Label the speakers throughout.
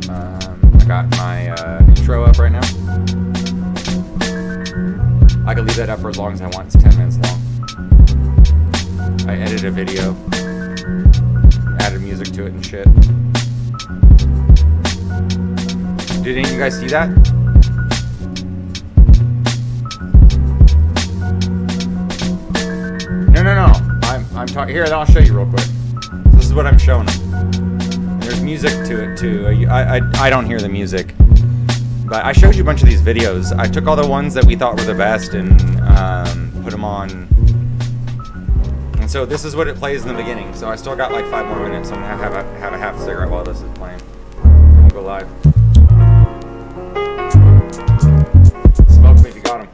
Speaker 1: I got my intro up right now. I can leave that up for as long as I want. It's 10 minutes long. I edited a video, added music to it and shit. Did any of you guys see that? No. I'm talking here. I'll show you real quick. This is what I'm showing them. There's music to it too. I don't hear the music, but I showed you a bunch of these videos. I took all the ones that we thought were the best and put them on. And so this is what it plays in the beginning. So I still got like 5 more minutes. I'm gonna have a half a cigarette while this is playing. And we'll go live. Smoke me if you got them.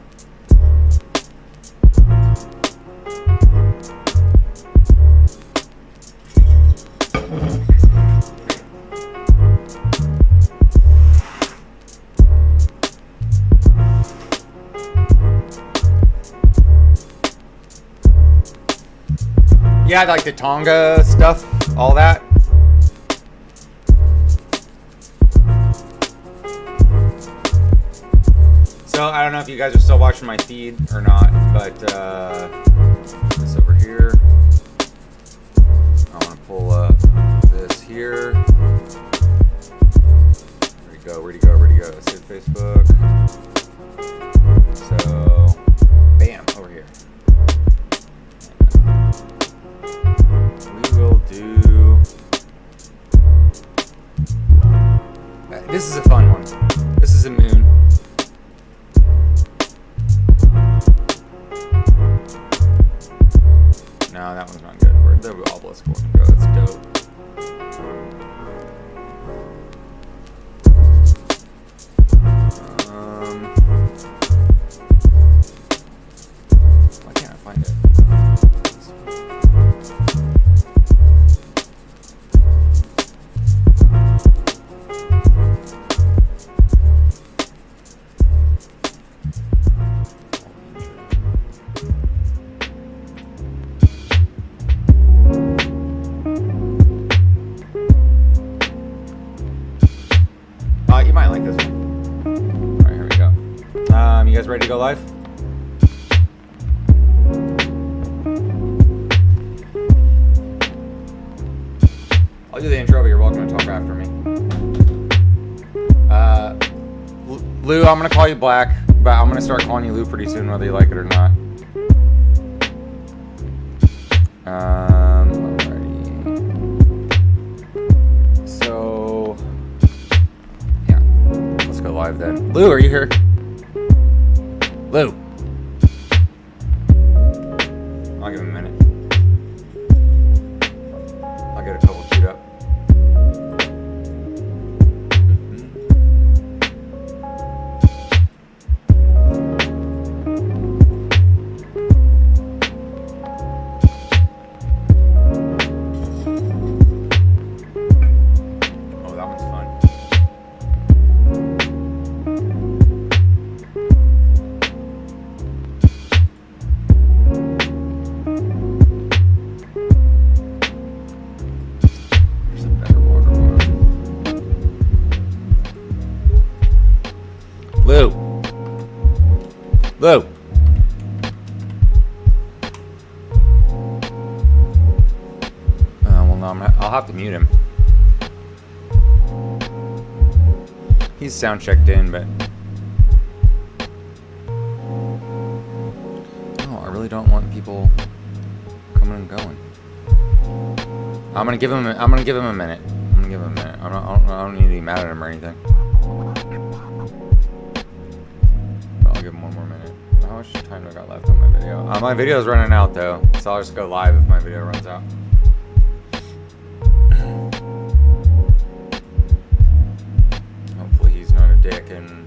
Speaker 1: Yeah, like the Tonga stuff, all that. So I don't know if you guys are still watching my feed or not, but this over here. I want to pull up this here. Where'd he go? Let's hit Facebook. So, bam, over here. We will do. This is a fun one. This is a moon. No, that one's not good. Where'd the obelisk one go? That's dope. Why can't I find it? You might like this one. Alright, here we go. You guys ready to go live? I'll do the intro, but you're welcome to talk after me. Lou, I'm going to call you Black, but I'm going to start calling you Lou pretty soon, whether you like it or not. Alrighty. So, yeah. Let's go live then. Lou, are you here? Lou. I'll give him a minute. I'll get a couple queued up. Oh, that one's fun. There's a better order one. Lou. Lou. Well, no, I'll have to mute him. He's sound checked in, but no, I really don't want people coming and going. I'm gonna give him a minute. I don't need to be mad at him or anything. But I'll give him one more minute. How much time do I got left on my video? My video's running out though, so I'll just go live if my video runs out. Hopefully he's not a dick and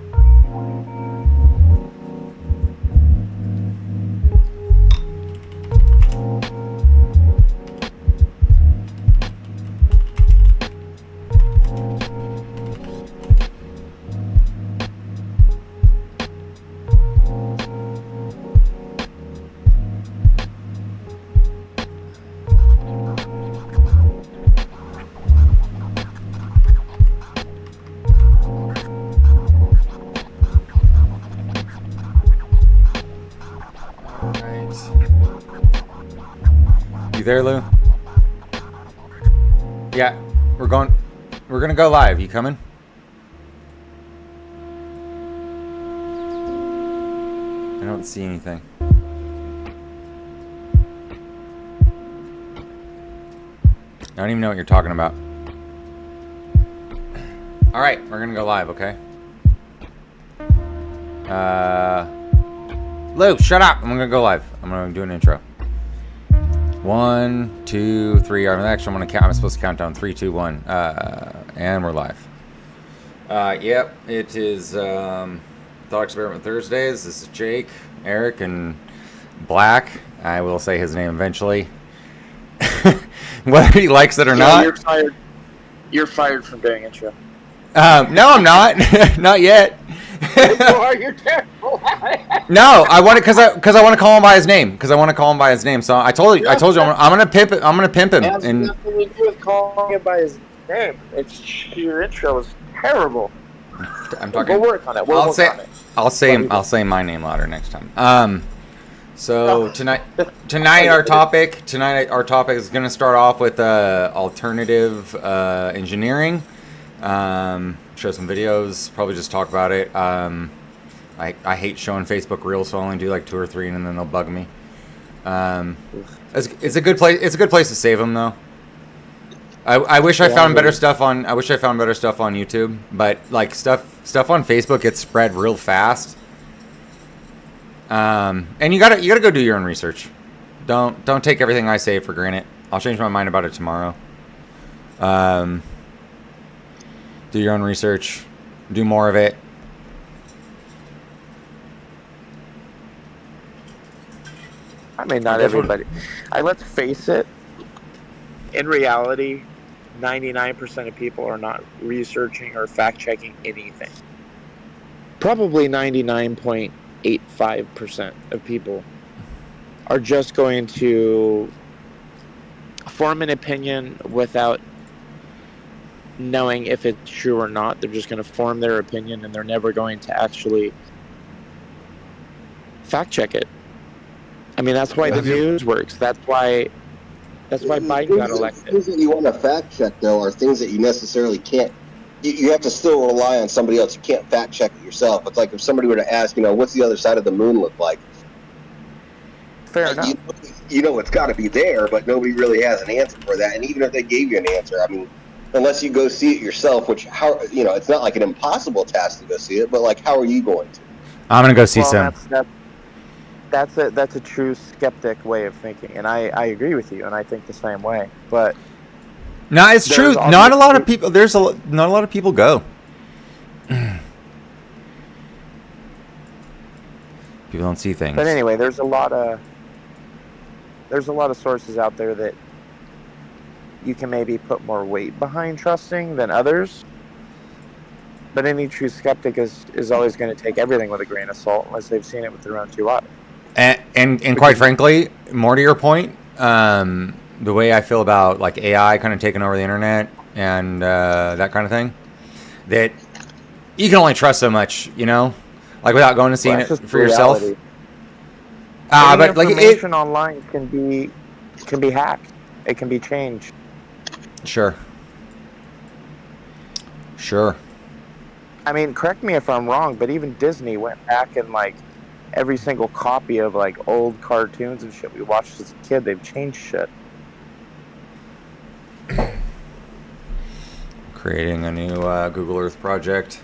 Speaker 1: there, Lou? Yeah, we're gonna go live. You coming? I don't see anything. I don't even know what you're talking about. All right, we're gonna go live, okay? Lou, shut up! I'm gonna go live. I'm gonna do an intro. 1, 2, 3. I'm supposed to count down 3, 2, 1. And we're live. Yep, it is Thought Experiment Thursdays. This is Jake, Eric, and Black. I will say his name eventually. Whether he likes it or not.
Speaker 2: You're fired. You're fired from doing intro.
Speaker 1: No, I'm not. Not yet.
Speaker 2: You're terrible.
Speaker 1: No, I want it because I want to call him by his name. So I told you I'm gonna pimp it. I'm gonna pimp him.
Speaker 2: It has nothing to do with calling him by his name. Your intro is terrible.
Speaker 1: I'm talking.
Speaker 2: We'll work on it.
Speaker 1: I'll say my name louder next time. So tonight our topic is going to start off with alternative engineering. Show some videos, probably just talk about it. I hate showing Facebook Reels, so I only do like 2 or 3, and then they'll bug me. It's a good place. It's a good place to save them, though. I wish I found better stuff on. I wish I found better stuff on YouTube, but like stuff on Facebook gets spread real fast. And you gotta go do your own research. Don't take everything I say for granted. I'll change my mind about it tomorrow. Do your own research. Do more of it.
Speaker 2: I mean, not everybody. Let's face it. In reality, 99% of people are not researching or fact-checking anything. Probably 99.85% of people are just going to form an opinion without knowing if it's true or not. They're just going to form their opinion, and they're never going to actually fact check it. I mean, that's why the news works. That's why Biden got elected.
Speaker 3: Things that you want to fact check, though, are things that you necessarily can't. You have to still rely on somebody else. You can't fact check it yourself. It's like if somebody were to ask, what's the other side of the moon look like?
Speaker 2: Fair enough.
Speaker 3: It's got to be there, but nobody really has an answer for that. And even if they gave you an answer, I mean, unless you go see it yourself, which it's not like an impossible task to go see it, but like, how are you going to?
Speaker 1: I'm gonna go see some.
Speaker 2: That's a true skeptic way of thinking, and I agree with you, and I think the same way. But
Speaker 1: no, it's true. Not a lot of people. Not a lot of people go. People don't see things.
Speaker 2: But anyway, there's a lot of sources out there that you can maybe put more weight behind trusting than others. But any true skeptic is always going to take everything with a grain of salt unless they've seen it with their own 2 eyes.
Speaker 1: And quite frankly, more to your point, the way I feel about like AI kind of taking over the internet and that kind of thing, that you can only trust so much, like without going and seeing it for yourself.
Speaker 2: But like information online can be hacked. It can be changed.
Speaker 1: Sure.
Speaker 2: I mean, correct me if I'm wrong, but even Disney went back and like every single copy of like old cartoons and shit we watched as a kid, they've changed shit.
Speaker 1: Creating a new Google Earth project.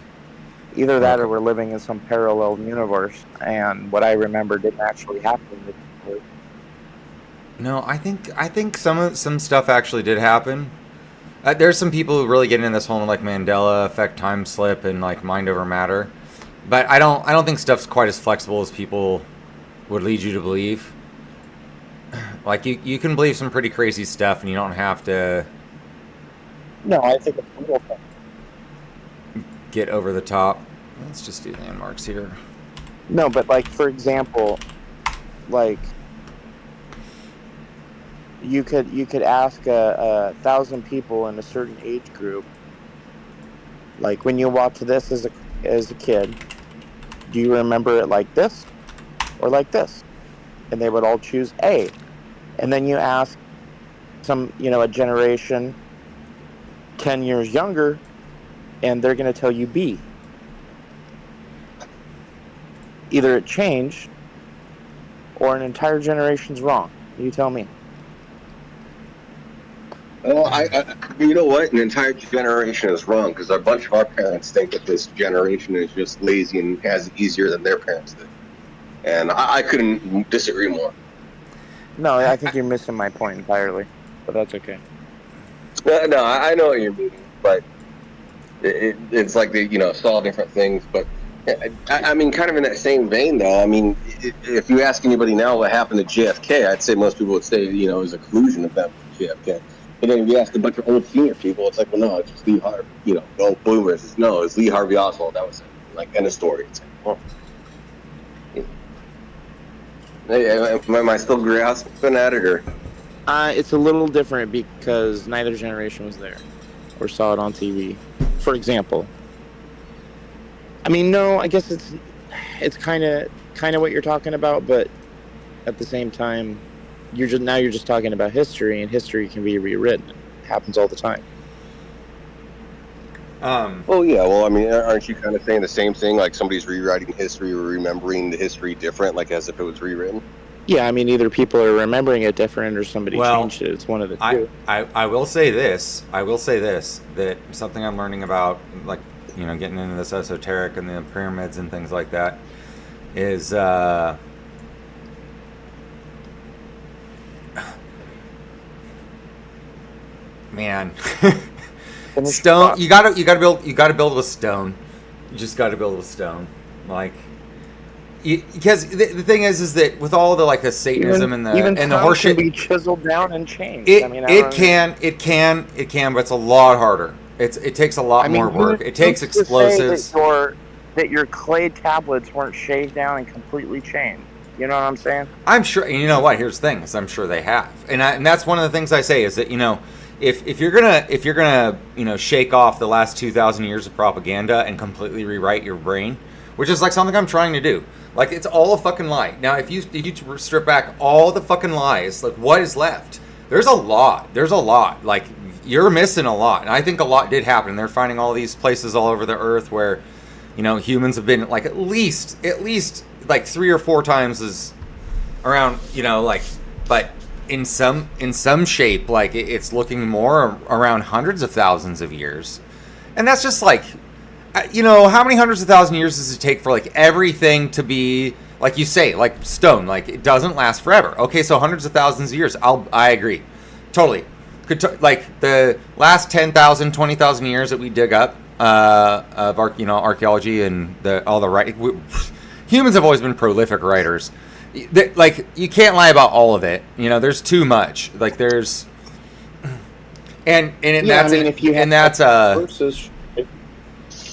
Speaker 2: Either that or we're living in some parallel universe and what I remember didn't actually happen.
Speaker 1: No, I think some stuff actually did happen. There's some people who really get into this whole like Mandela effect, time slip, and like mind over matter. But I don't think stuff's quite as flexible as people would lead you to believe. Like you can believe some pretty crazy stuff, and you don't have to.
Speaker 2: No, I think it's a real thing.
Speaker 1: Get over the top. Let's just do landmarks here.
Speaker 2: No, but like for example, like you could ask 1,000 people in a certain age group, like when you watch this as a kid, do you remember it like this or like this? And they would all choose A. And then you ask a generation 10 years younger, and they're going to tell you B. Either it changed, or an entire generation's wrong. You tell me.
Speaker 3: Well, you know what? An entire generation is wrong because a bunch of our parents think that this generation is just lazy and has it easier than their parents did. And I couldn't disagree more.
Speaker 2: No, I think you're missing my point entirely, but that's okay.
Speaker 3: No, I know what you're meaning, but it's like they, saw different things. But I mean, kind of in that same vein, though. I mean, if you ask anybody now what happened to JFK, I'd say most people would say, it was a collusion of them with JFK. But then if you ask a bunch of old senior people, it's like, well, no, it's just Lee Harvey. Old boomers. It's Lee Harvey Oswald. That was it. Like, end of story. It's like, oh. Hey, am I still grasping at it, or?
Speaker 2: It's a little different because neither generation was there or saw it on TV. For example, I mean, no, I guess it's kind of what you're talking about, but at the same time, you're just talking about history, and history can be rewritten. It happens all the time.
Speaker 3: Well, yeah. Well, I mean, aren't you kind of saying the same thing? Like somebody's rewriting history or remembering the history different, like as if it was rewritten?
Speaker 2: Yeah, I mean, either people are remembering it different or somebody changed it. It's one of the two.
Speaker 1: I will say this. That something I'm learning about, like, getting into this esoteric and the pyramids and things like that, is man. Stone. You gotta build with stone. You just gotta build with stone, because the thing is that with all the the Satanism and the horseshit,
Speaker 2: can be chiseled down and changed.
Speaker 1: It can, but it's a lot harder. It takes a lot more work. It takes explosives.
Speaker 2: That your clay tablets weren't shaved down and completely changed. You know what I'm saying?
Speaker 1: I'm sure. You know what? Here's the thing: is I'm sure they have, and that's one of the things I say is that if you're gonna shake off the last 2,000 years of propaganda and completely rewrite your brain, which is like something I'm trying to do. Like, it's all a fucking lie. Now, if you strip back all the fucking lies, like, what is left? There's a lot. Like, you're missing a lot, and I think a lot did happen. They're finding all these places all over the earth where humans have been like at least like 3 or 4 times as around, but in some shape, like it's looking more around hundreds of thousands of years. And that's just like, how many hundreds of thousands of years does it take for like everything to be, like you say, like stone, like it doesn't last forever. Okay, so hundreds of thousands of years. I agree. Totally. Like the last 10,000, 20,000 years that we dig up of archaeology and all the writing. Humans have always been prolific writers. Like, you can't lie about all of it. There's too much. Like, there's, verses.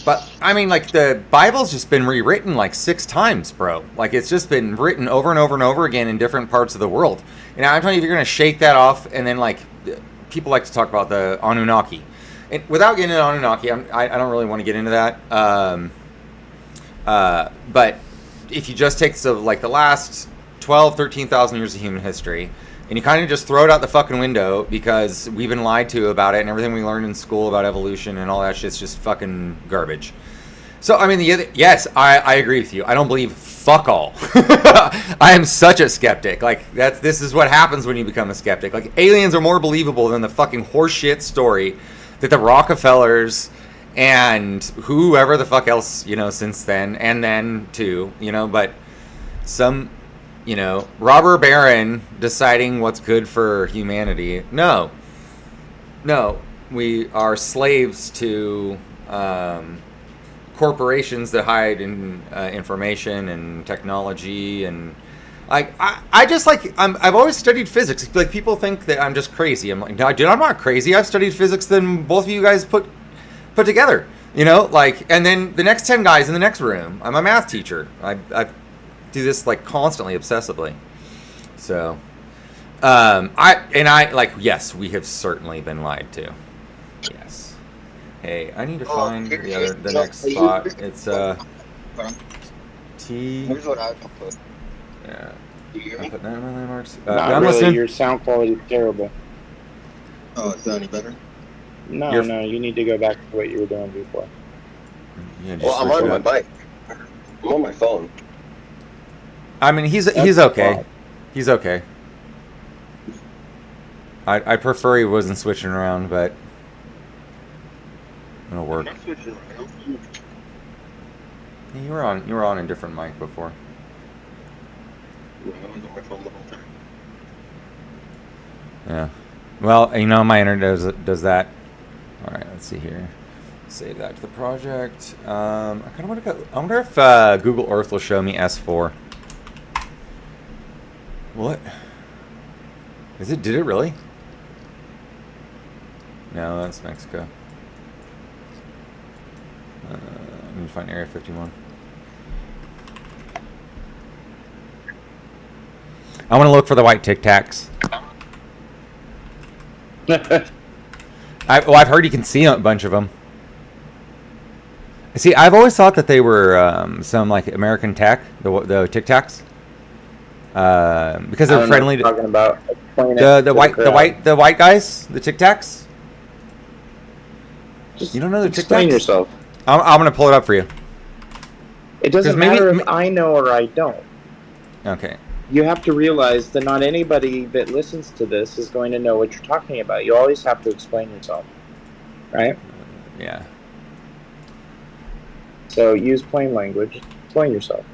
Speaker 1: But I mean, like, the Bible's just been rewritten like 6 times, bro. Like, it's just been written over and over and over again in different parts of the world. And I'm telling you, if you're gonna shake that off, and then like, people like to talk about the Anunnaki, and without getting into Anunnaki, I don't really want to get into that. But if you just take the last 12, 13,000 years of human history, and you kind of just throw it out the fucking window because we've been lied to about it, and everything we learned in school about evolution and all that shit's just fucking garbage. So, I mean, yes, I agree with you. I don't believe fuck all. I am such a skeptic. Like, this is what happens when you become a skeptic. Like, aliens are more believable than the fucking horseshit story that the Rockefellers and whoever the fuck else, since then, and then too, but some, robber baron deciding what's good for humanity. No, we are slaves to corporations that hide in information and technology, and I just like, I've always studied physics. Like, people think that I'm just crazy. I'm like, no, dude, I'm not crazy. I've studied physics than both of you guys put together, and then the next 10 guys in the next room. I'm a math teacher. I do this like constantly, obsessively. So, yes, we have certainly been lied to. Yes. Hey, I need to find the next spot. It's T.
Speaker 3: Here's what I put.
Speaker 1: Yeah.
Speaker 3: Do you hear me?
Speaker 1: I put that in my landmarks.
Speaker 2: Not really. Your sound quality is terrible.
Speaker 3: Oh, is that any better?
Speaker 2: No,
Speaker 1: You're-
Speaker 2: no, you need to go back to what you were doing before.
Speaker 1: Yeah, just
Speaker 3: Well, I'm
Speaker 1: switch
Speaker 3: on
Speaker 1: it
Speaker 3: my
Speaker 1: up.
Speaker 3: bike. I'm on my phone.
Speaker 1: I mean, he's
Speaker 2: That's
Speaker 1: okay.
Speaker 2: fine.
Speaker 1: He's okay. I prefer he wasn't switching around, but it'll work.
Speaker 3: I'm switching around.
Speaker 1: You were on a different mic before.
Speaker 3: Yeah, I was on my phone the whole time.
Speaker 1: Yeah. Well, you know, my internet does that. All right, let's see here. Save that to the project. I kind of want to go. I wonder if Google Earth will show me S4. What? Is it? Did it really? No, that's Mexico. I need to find Area 51. I want to look for the white Tic Tacs. I've heard you can see a bunch of them. See, I've always thought that they were some like American tech, the Tic Tacs, because they're friendly.
Speaker 2: What you're talking about. Explain it
Speaker 1: The
Speaker 2: to
Speaker 1: white
Speaker 2: crowd.
Speaker 1: white guys, the Tic Tacs.
Speaker 2: Just
Speaker 1: You don't know the Tic
Speaker 2: explain
Speaker 1: Tacs?
Speaker 2: yourself.
Speaker 1: I'm gonna pull it up for you.
Speaker 2: It doesn't
Speaker 1: 'Cause maybe-
Speaker 2: matter if I know or I don't.
Speaker 1: Okay.
Speaker 2: You have to realize that not anybody that listens to this is going to know what you're talking about. You always have to explain yourself, right?
Speaker 1: Yeah.
Speaker 2: So use plain language. Explain yourself,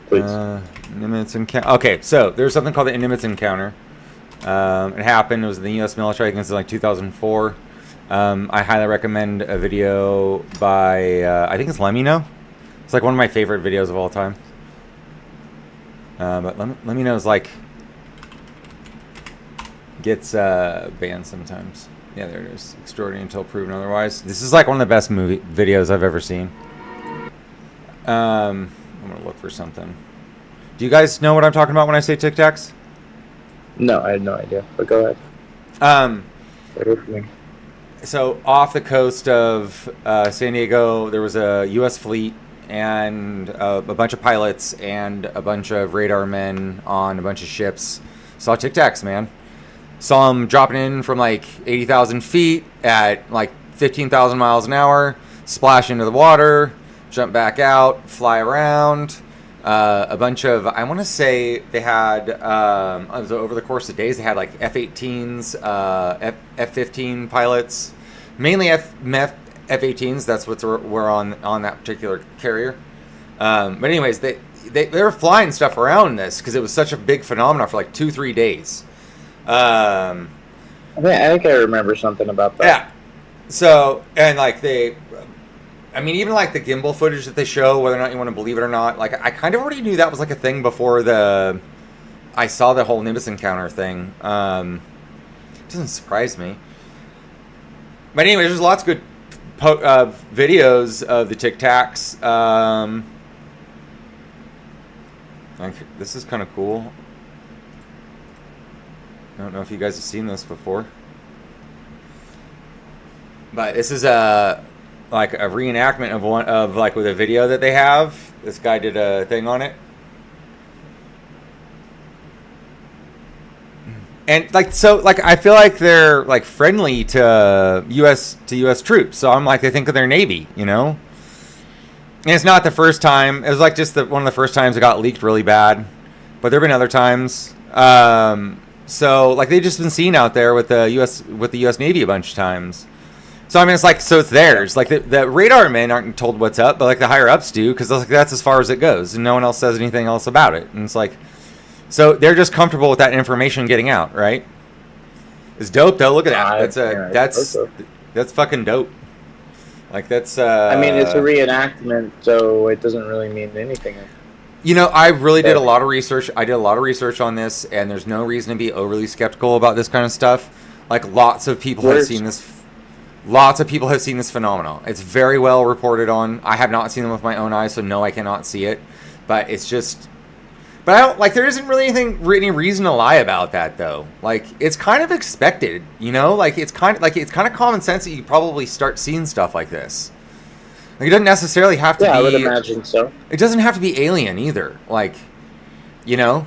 Speaker 2: please.
Speaker 1: Nimitz encounter. Okay, so there's something called the Nimitz encounter. It happened. It was in the U.S. military. I think it's in like 2004. I highly recommend a video by I think it's Lemino. It's like one of my favorite videos of all time. But Lemino's like gets banned sometimes. Yeah, there it is. Extraordinary until proven otherwise. This is like one of the best movie videos I've ever seen. I'm gonna look for something. Do you guys know what I'm talking about when I say Tic Tacs?
Speaker 2: No, I had no idea. But go ahead. Bear with me.
Speaker 1: So off the coast of San Diego, there was a U.S. fleet and a bunch of pilots and a bunch of radar men on a bunch of ships. Saw Tic Tacs, man. Saw them dropping in from like 80,000 feet at like 15,000 miles an hour, splash into the water, jump back out, fly around. A bunch of, I want to say they had, over the course of days, they had like F-18s, F-15 pilots, mainly F-18s. That's what were on that particular carrier. But anyways, they were flying stuff around this because it was such a big phenomenon for like 2-3 days.
Speaker 2: I think I remember something about that.
Speaker 1: Yeah. So, and like I mean, even like the gimbal footage that they show, whether or not you want to believe it or not, like I kind of already knew that was like a thing before I saw the whole Nimitz encounter thing. It doesn't surprise me. But anyway, there's lots of good videos of the Tic Tacs. This is kind of cool. I don't know if you guys have seen this before. But this is like a reenactment of like with a video that they have. This guy did a thing on it. And like I feel like they're like friendly to US troops. So I'm like, I think of their Navy, you know? And it's not the first time. It was like just one of the first times it got leaked really bad. But there've been other times. So like they've just been seen out there with the US Navy a bunch of times. So I mean, it's like, so it's theirs. Like the radar men aren't told what's up, but like the higher ups do, because like that's as far as it goes, and no one else says anything else about it. And it's like, so they're just comfortable with that information getting out, right? It's dope though. Look at that. That's fucking dope. Like that's.
Speaker 2: I mean, it's a reenactment, so it doesn't really mean anything.
Speaker 1: You know, I really did a lot of research. I did a lot of research on this, and there's no reason to be overly skeptical about this kind of stuff. Like lots of people have seen this. Lots of people have seen this phenomenon. It's very well reported on. I have not seen them with my own eyes, so no, I cannot see it. But it's just... But I don't... Like, there isn't really any reason to lie about that, though. Like, it's kind of expected, you know? Like, it's kind of common sense that you probably start seeing stuff like this. Like, it doesn't necessarily have to be...
Speaker 2: Yeah, I would imagine so.
Speaker 1: It doesn't have to be alien, either. Like, you know?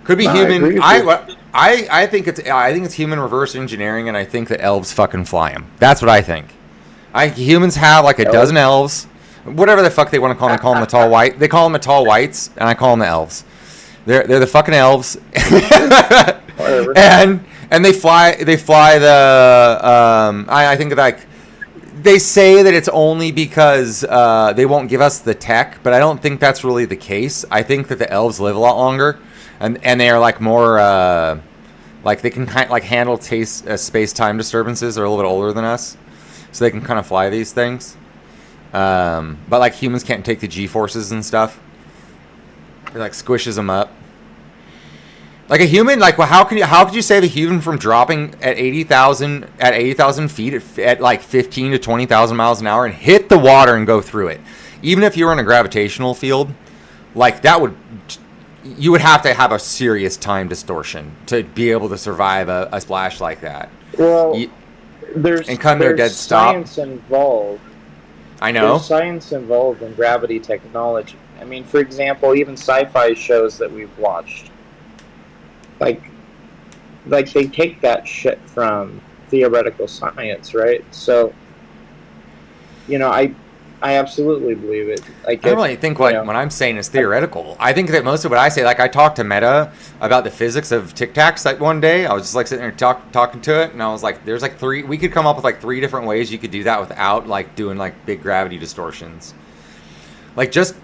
Speaker 1: Could be
Speaker 2: No,
Speaker 1: human. I think it's human reverse engineering, and I think that elves fucking fly them. That's what I think. Humans have like a dozen elves, whatever the fuck they want to call them. They call them the tall white. They call them the tall whites, and I call them the elves. They're the fucking elves, and they fly the. I think like they say that it's only because they won't give us the tech, but I don't think that's really the case. I think that the elves live a lot longer, and they are like more like they can kind of like handle space-time disturbances. They're a little bit older than us, so they can kind of fly these things. But like humans can't take the G-forces and stuff. It like squishes them up. Like a human, like well, how could you save a human from dropping at 80,000 feet at like 15 to 20,000 miles an hour and hit the water and go through it? Even if you were in a gravitational field, like you would have to have a serious time distortion to be able to survive a splash like that.
Speaker 2: Well, there's
Speaker 1: dead stop.
Speaker 2: Science involved.
Speaker 1: I know.
Speaker 2: There's science involved in gravity technology. I mean, for example, even sci-fi shows that we've watched, like they take that shit from theoretical science, right? So, I absolutely believe it. Like,
Speaker 1: I don't really think when I'm saying is theoretical. I think that most of what I say, like I talked to Meta about the physics of Tic Tacs like one day. I was just like sitting there talking to it, and I was like, there's like we could come up with like 3 different ways you could do that without like doing like big gravity distortions. Like just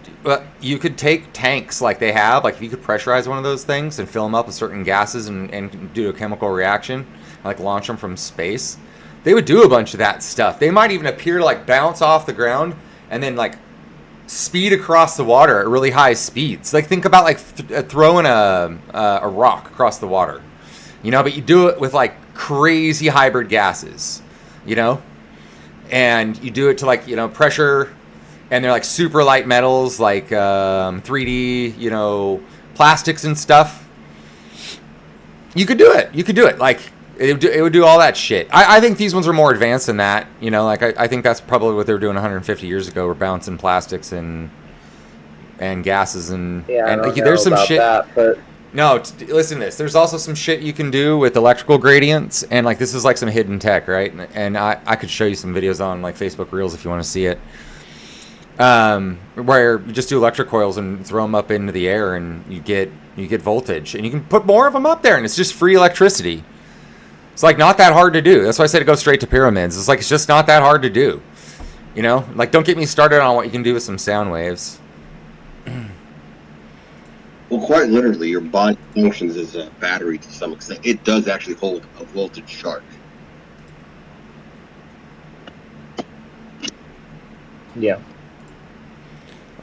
Speaker 1: you could take tanks like they have, like if you could pressurize one of those things and fill them up with certain gases and do a chemical reaction, like launch them from space. They would do a bunch of that stuff. They might even appear to like bounce off the ground and then like speed across the water at really high speeds. Like think about like throwing a rock across the water, but you do it with like crazy hybrid gases, and you do it to like, pressure. And they're like super light metals, like 3D, plastics and stuff. You could do it. Like it would do all that shit. I think these ones are more advanced than that. Like I think that's probably what they were doing 150 years ago. We're bouncing plastics and gases and there's some shit. No, listen to this. There's also some shit you can do with electrical gradients, and like this is like some hidden tech, right? And I could show you some videos on like Facebook Reels if you want to see it. Where you just do electric coils and throw them up into the air, and you get voltage, and you can put more of them up there, and it's just free electricity. It's like not that hard to do. That's why I said to go straight to pyramids. It's like it's just not that hard to do. Like don't get me started on what you can do with some sound waves.
Speaker 3: Well, quite literally, your body functions as a battery to some extent. It does actually hold a voltage charge.
Speaker 2: Yeah.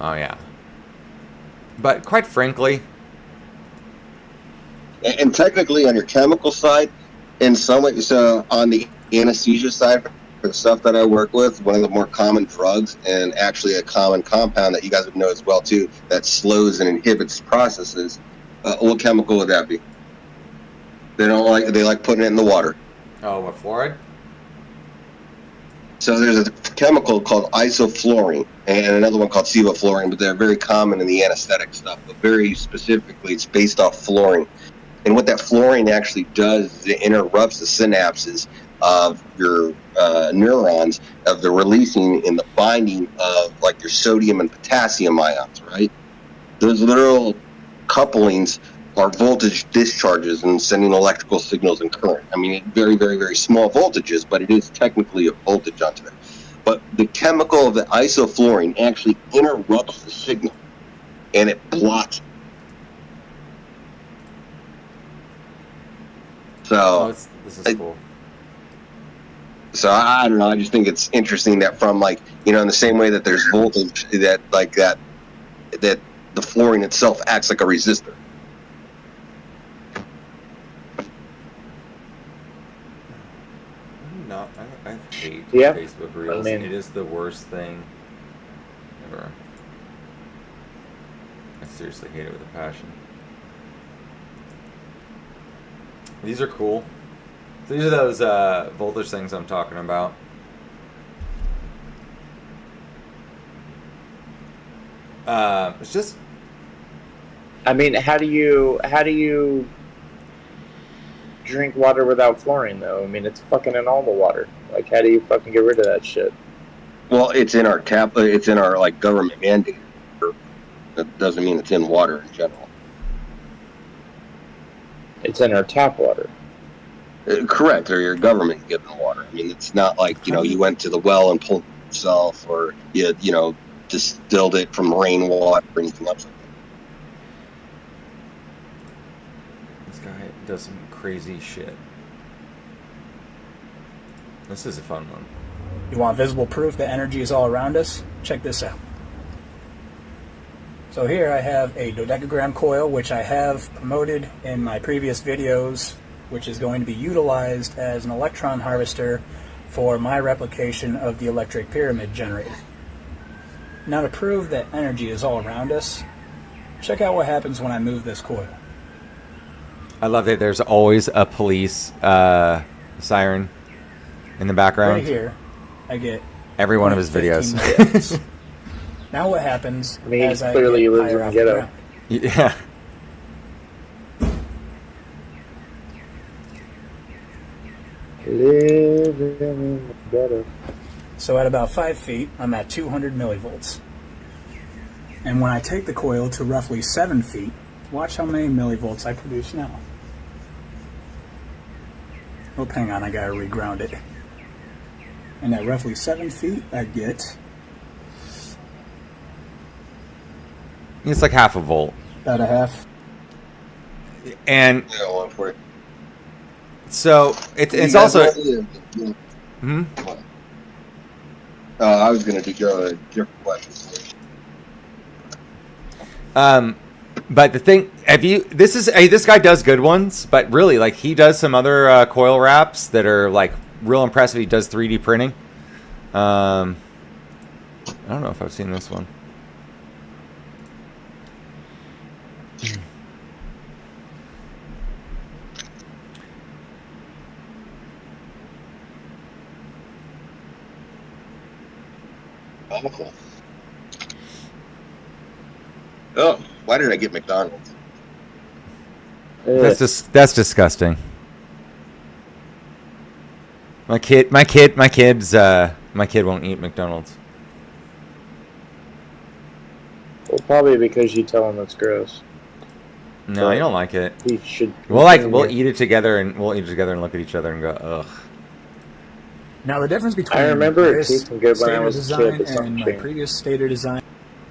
Speaker 1: Oh, yeah. But quite frankly...
Speaker 3: And technically, on your chemical side, in some way, so on the anesthesia side, for the stuff that I work with, one of the more common drugs, and actually a common compound that you guys would know as well, too, that slows and inhibits processes, what chemical would that be? They like putting it in the water.
Speaker 1: Oh, what, fluoride?
Speaker 3: So there's a chemical called isoflurane and another one called sevoflurane, but they're very common in the anesthetic stuff. But very specifically, it's based off fluorine. And what that fluorine actually does is it interrupts the synapses of your neurons, of the releasing and the binding of like your sodium and potassium ions, right? Those literal couplings are voltage discharges and sending electrical signals and current. I mean, very, very, very small voltages, but it is technically a voltage onto it. But the chemical of the isoflurane actually interrupts the signal, and it blocks it. So,
Speaker 1: this is cool.
Speaker 3: So I don't know. I just think it's interesting that from like, in the same way that there's voltage that the fluorine itself acts like a resistor.
Speaker 1: No, I hate
Speaker 2: Yeah.
Speaker 1: Facebook Reels.
Speaker 2: I mean,
Speaker 1: it is the worst thing ever. I seriously hate it with a passion. These are cool. These are those voltage things I'm talking about. It's just...
Speaker 2: I mean, how do you drink water without fluorine, though? I mean, it's fucking in all the water. Like, how do you fucking get rid of that shit?
Speaker 3: Well, it's in our it's in our like government mandate. That doesn't mean it's in water in general.
Speaker 2: It's in our tap water.
Speaker 3: Correct, or your government given water. I mean, it's not like, you went to the well and pulled it yourself, or you distilled it from rainwater or anything else like that.
Speaker 1: This guy does some crazy shit. This is a fun one.
Speaker 4: You want visible proof that energy is all around us? Check this out. So here I have a dodecagram coil, which I have promoted in my previous videos, which is going to be utilized as an electron harvester for my replication of the electric pyramid generator. Now, to prove that energy is all around us, check out what happens when I move this coil.
Speaker 1: I love that there's always a police siren in the background.
Speaker 4: Right here, I get
Speaker 1: every one of his videos.
Speaker 4: millivolts. Now what happens as I
Speaker 2: clearly
Speaker 4: get
Speaker 2: lives
Speaker 4: higher
Speaker 2: in
Speaker 4: off
Speaker 2: the
Speaker 4: the
Speaker 2: ghetto.
Speaker 4: ground?
Speaker 1: Yeah.
Speaker 2: Living in the ghetto.
Speaker 4: So at about 5 feet, I'm at 200 millivolts. And when I take the coil to roughly 7 feet, watch how many millivolts I produce now. Oh, hang on, I gotta reground it. And at roughly 7 feet, I get
Speaker 1: It's like half a volt.
Speaker 4: about a half.
Speaker 1: And
Speaker 3: Yeah, one for it.
Speaker 1: so it's
Speaker 3: You guys
Speaker 1: also...
Speaker 3: want-
Speaker 1: Hmm?
Speaker 3: I was going to go a different question.
Speaker 1: But the thing, this guy does good ones, but really, like, he does some other coil wraps that are like real impressive. He does 3D printing. I don't know if I've seen this one.
Speaker 3: Cool. Oh, why did I get McDonald's?
Speaker 1: That's disgusting. My kid won't eat McDonald's.
Speaker 2: Well, probably because you tell him it's gross.
Speaker 1: No, I don't like it.
Speaker 2: He should.
Speaker 1: We'll eat it together and look at each other and go, ugh.
Speaker 4: Now the difference between
Speaker 2: I remember it
Speaker 4: this
Speaker 2: tasting good when I
Speaker 4: stator
Speaker 2: was a
Speaker 4: design
Speaker 2: kid, but
Speaker 4: and
Speaker 2: something
Speaker 4: my
Speaker 2: changed.
Speaker 4: previous stator design.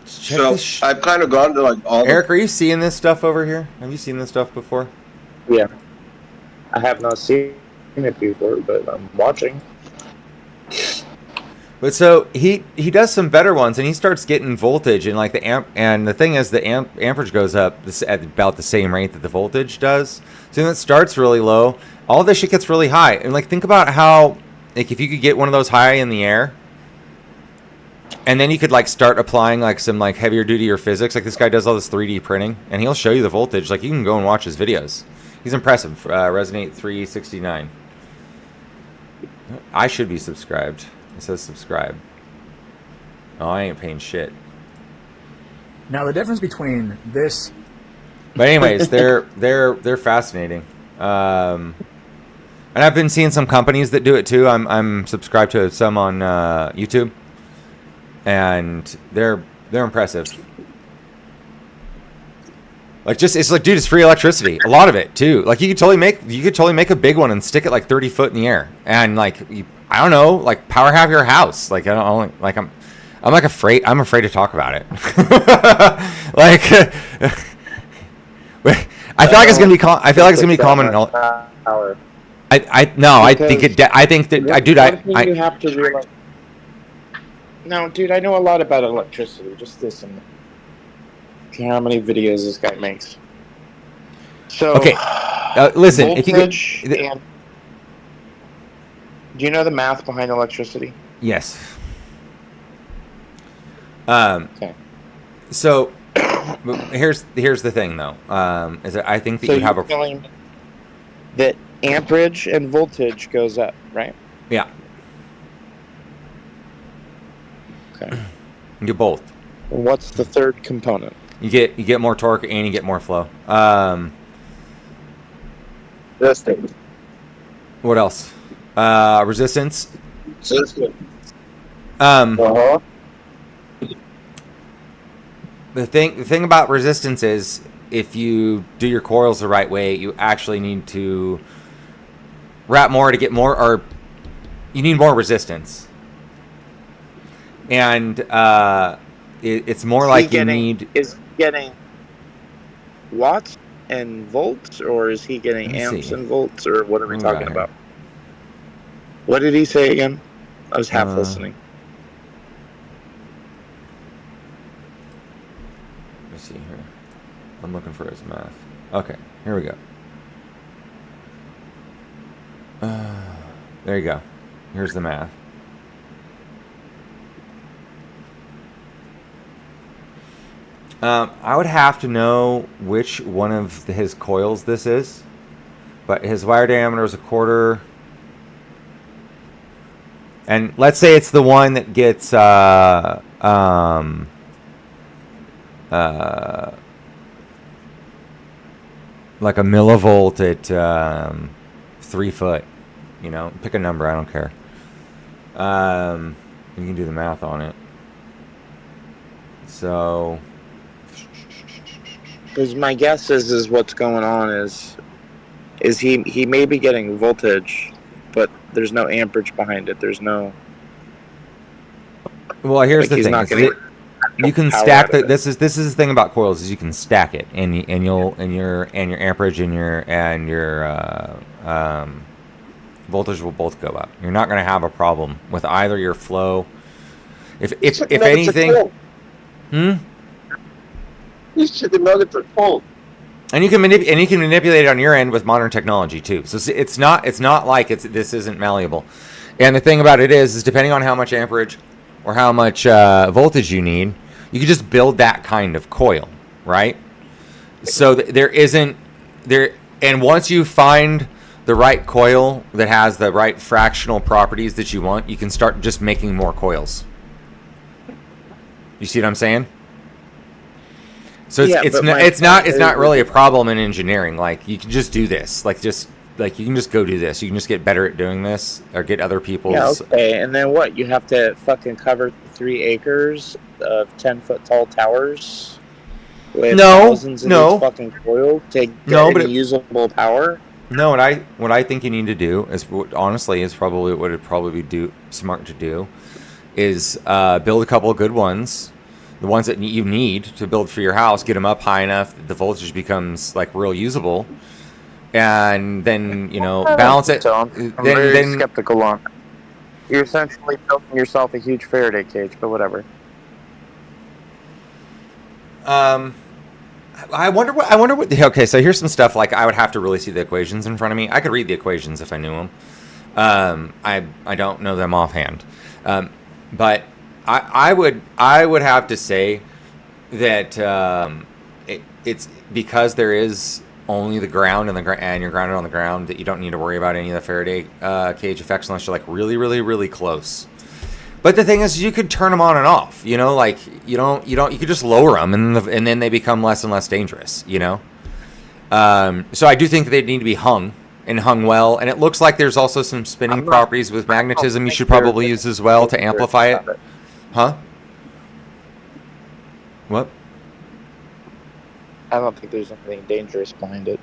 Speaker 1: Check
Speaker 3: So
Speaker 1: this
Speaker 3: I've kind of gone to like all the
Speaker 1: Eric, are you seeing this stuff over here? Have you seen this stuff before?
Speaker 2: Yeah. I have not seen it before, but I'm watching.
Speaker 1: But so he does some better ones, and he starts getting voltage, and like the amp. And the thing is, the amperage goes up at about the same rate that the voltage does. So when it starts really low, all this shit gets really high. And like, think about how, like, if you could get one of those high in the air, and then you could like start applying like some like heavier duty or physics. Like this guy does all this 3D printing, and he'll show you the voltage. Like you can go and watch his videos. He's impressive. Resonate 369. I should be subscribed. It says subscribe. Oh, I ain't paying shit.
Speaker 4: Now the difference between this
Speaker 1: But anyways, they're fascinating. And I've been seeing some companies that do it too. I'm subscribed to some on YouTube, and they're impressive. Like it's like, dude, it's free electricity. A lot of it too. Like you could totally make a big one and stick it like 30 foot in the air, and like I don't know, like power half your house. Like I don't like I'm like afraid. I'm afraid to talk about it. Like I feel like it's gonna be. I feel like it's gonna be common.
Speaker 2: Power.
Speaker 1: I think it. I think that.
Speaker 2: One thing you have to realize. No, dude, I know a lot about electricity. Just listen. See how many videos this guy makes. So
Speaker 1: Okay, listen. If you
Speaker 2: voltage
Speaker 1: could,
Speaker 2: and do you know the math behind electricity?
Speaker 1: yes.
Speaker 2: Okay.
Speaker 1: So here's the thing though. Is that I think that you have
Speaker 2: you're telling me that amperage and voltage goes up, right?
Speaker 1: yeah.
Speaker 2: Okay.
Speaker 1: You get both.
Speaker 2: And what's the third component?
Speaker 1: You get more torque and you get more flow.
Speaker 2: This thing.
Speaker 1: What else? Resistance.
Speaker 3: Resistance.
Speaker 1: The thing about resistance is, if you do your coils the right way, you actually need to wrap more to get more, or you need more resistance. And it's more like you need.
Speaker 2: Is he getting watts and volts, or is he getting amps and volts, or what are we talking about? What did he say again? I was half listening.
Speaker 1: Let's see here. I'm looking for his math. Okay, here we go. There you go. Here's the math. I would have to know which one of his coils this is, but his wire diameter is 1/4. And let's say it's the one that gets like a millivolt at 3 foot. You know, pick a number. I don't care. You can do the math on it. So,
Speaker 2: because my guess is what's going on is he may be getting voltage, but there's no amperage behind it. There's no.
Speaker 1: Well, here's the
Speaker 2: he's
Speaker 1: thing.
Speaker 2: not getting
Speaker 1: You can stack the. This is the thing about coils is you can stack it, and your amperage and your voltage will both go up. You're not going to have a problem with either your flow. If anything,
Speaker 3: These chicken nuggets are cold.
Speaker 1: and you can manipulate it on your end with modern technology too. So it's not like this isn't malleable. And the thing about it is depending on how much amperage or how much voltage you need, you can just build that kind of coil, right? So there isn't there, and once you find the right coil that has the right fractional properties that you want, you can start just making more coils. You see what I'm saying? So it's not really a problem in engineering. Like you can just do this. Like you can just go do this. You can just get better at doing this or get other people's.
Speaker 2: Yeah, okay. And then what? You have to fucking cover 3 acres of 10-foot tall towers with thousands of these fucking coil to get any usable power.
Speaker 1: No, what I think you need to do is honestly is probably what it'd probably be smart to do is build a couple of good ones. The ones that you need to build for your house, get them up high enough that the voltage becomes like real usable, and then balance it.
Speaker 2: So I'm very skeptical on it. You're essentially building yourself a huge Faraday cage, but whatever.
Speaker 1: I wonder what. Okay, so here's some stuff like I would have to really see the equations in front of me. I could read the equations if I knew them. I don't know them offhand, but. I would have to say that it's because there is only the ground and you're grounded on the ground that you don't need to worry about any of the Faraday cage effects unless you're like really, really, really close. But the thing is, you could turn them on and off. Like you could just lower them and then they become less and less dangerous. So I do think that they need to be hung well. And it looks like there's also some spinning properties with magnetism you should probably use as well to amplify it. Huh? What?
Speaker 2: I don't think there's anything dangerous behind it.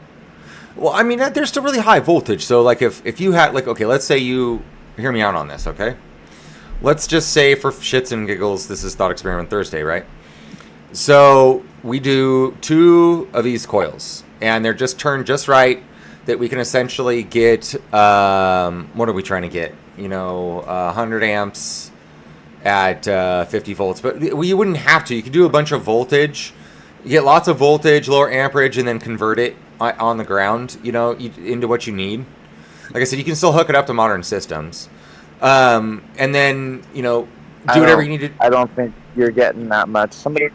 Speaker 1: Well, I mean, there's still really high voltage. So, like, if you had, like, okay, let's say you hear me out on this, okay? Let's just say for shits and giggles, this is Thought Experiment Thursday, right? So we do 2 of these coils, and they're just turned just right that we can essentially get, what are we trying to get? 100 amps at 50 volts, but you wouldn't have to. You could do a bunch of voltage, you get lots of voltage, lower amperage, and then convert it on the ground, into what you need. Like I said, you can still hook it up to modern systems, and then do whatever you need to.
Speaker 2: I don't think you're getting that much. Somebody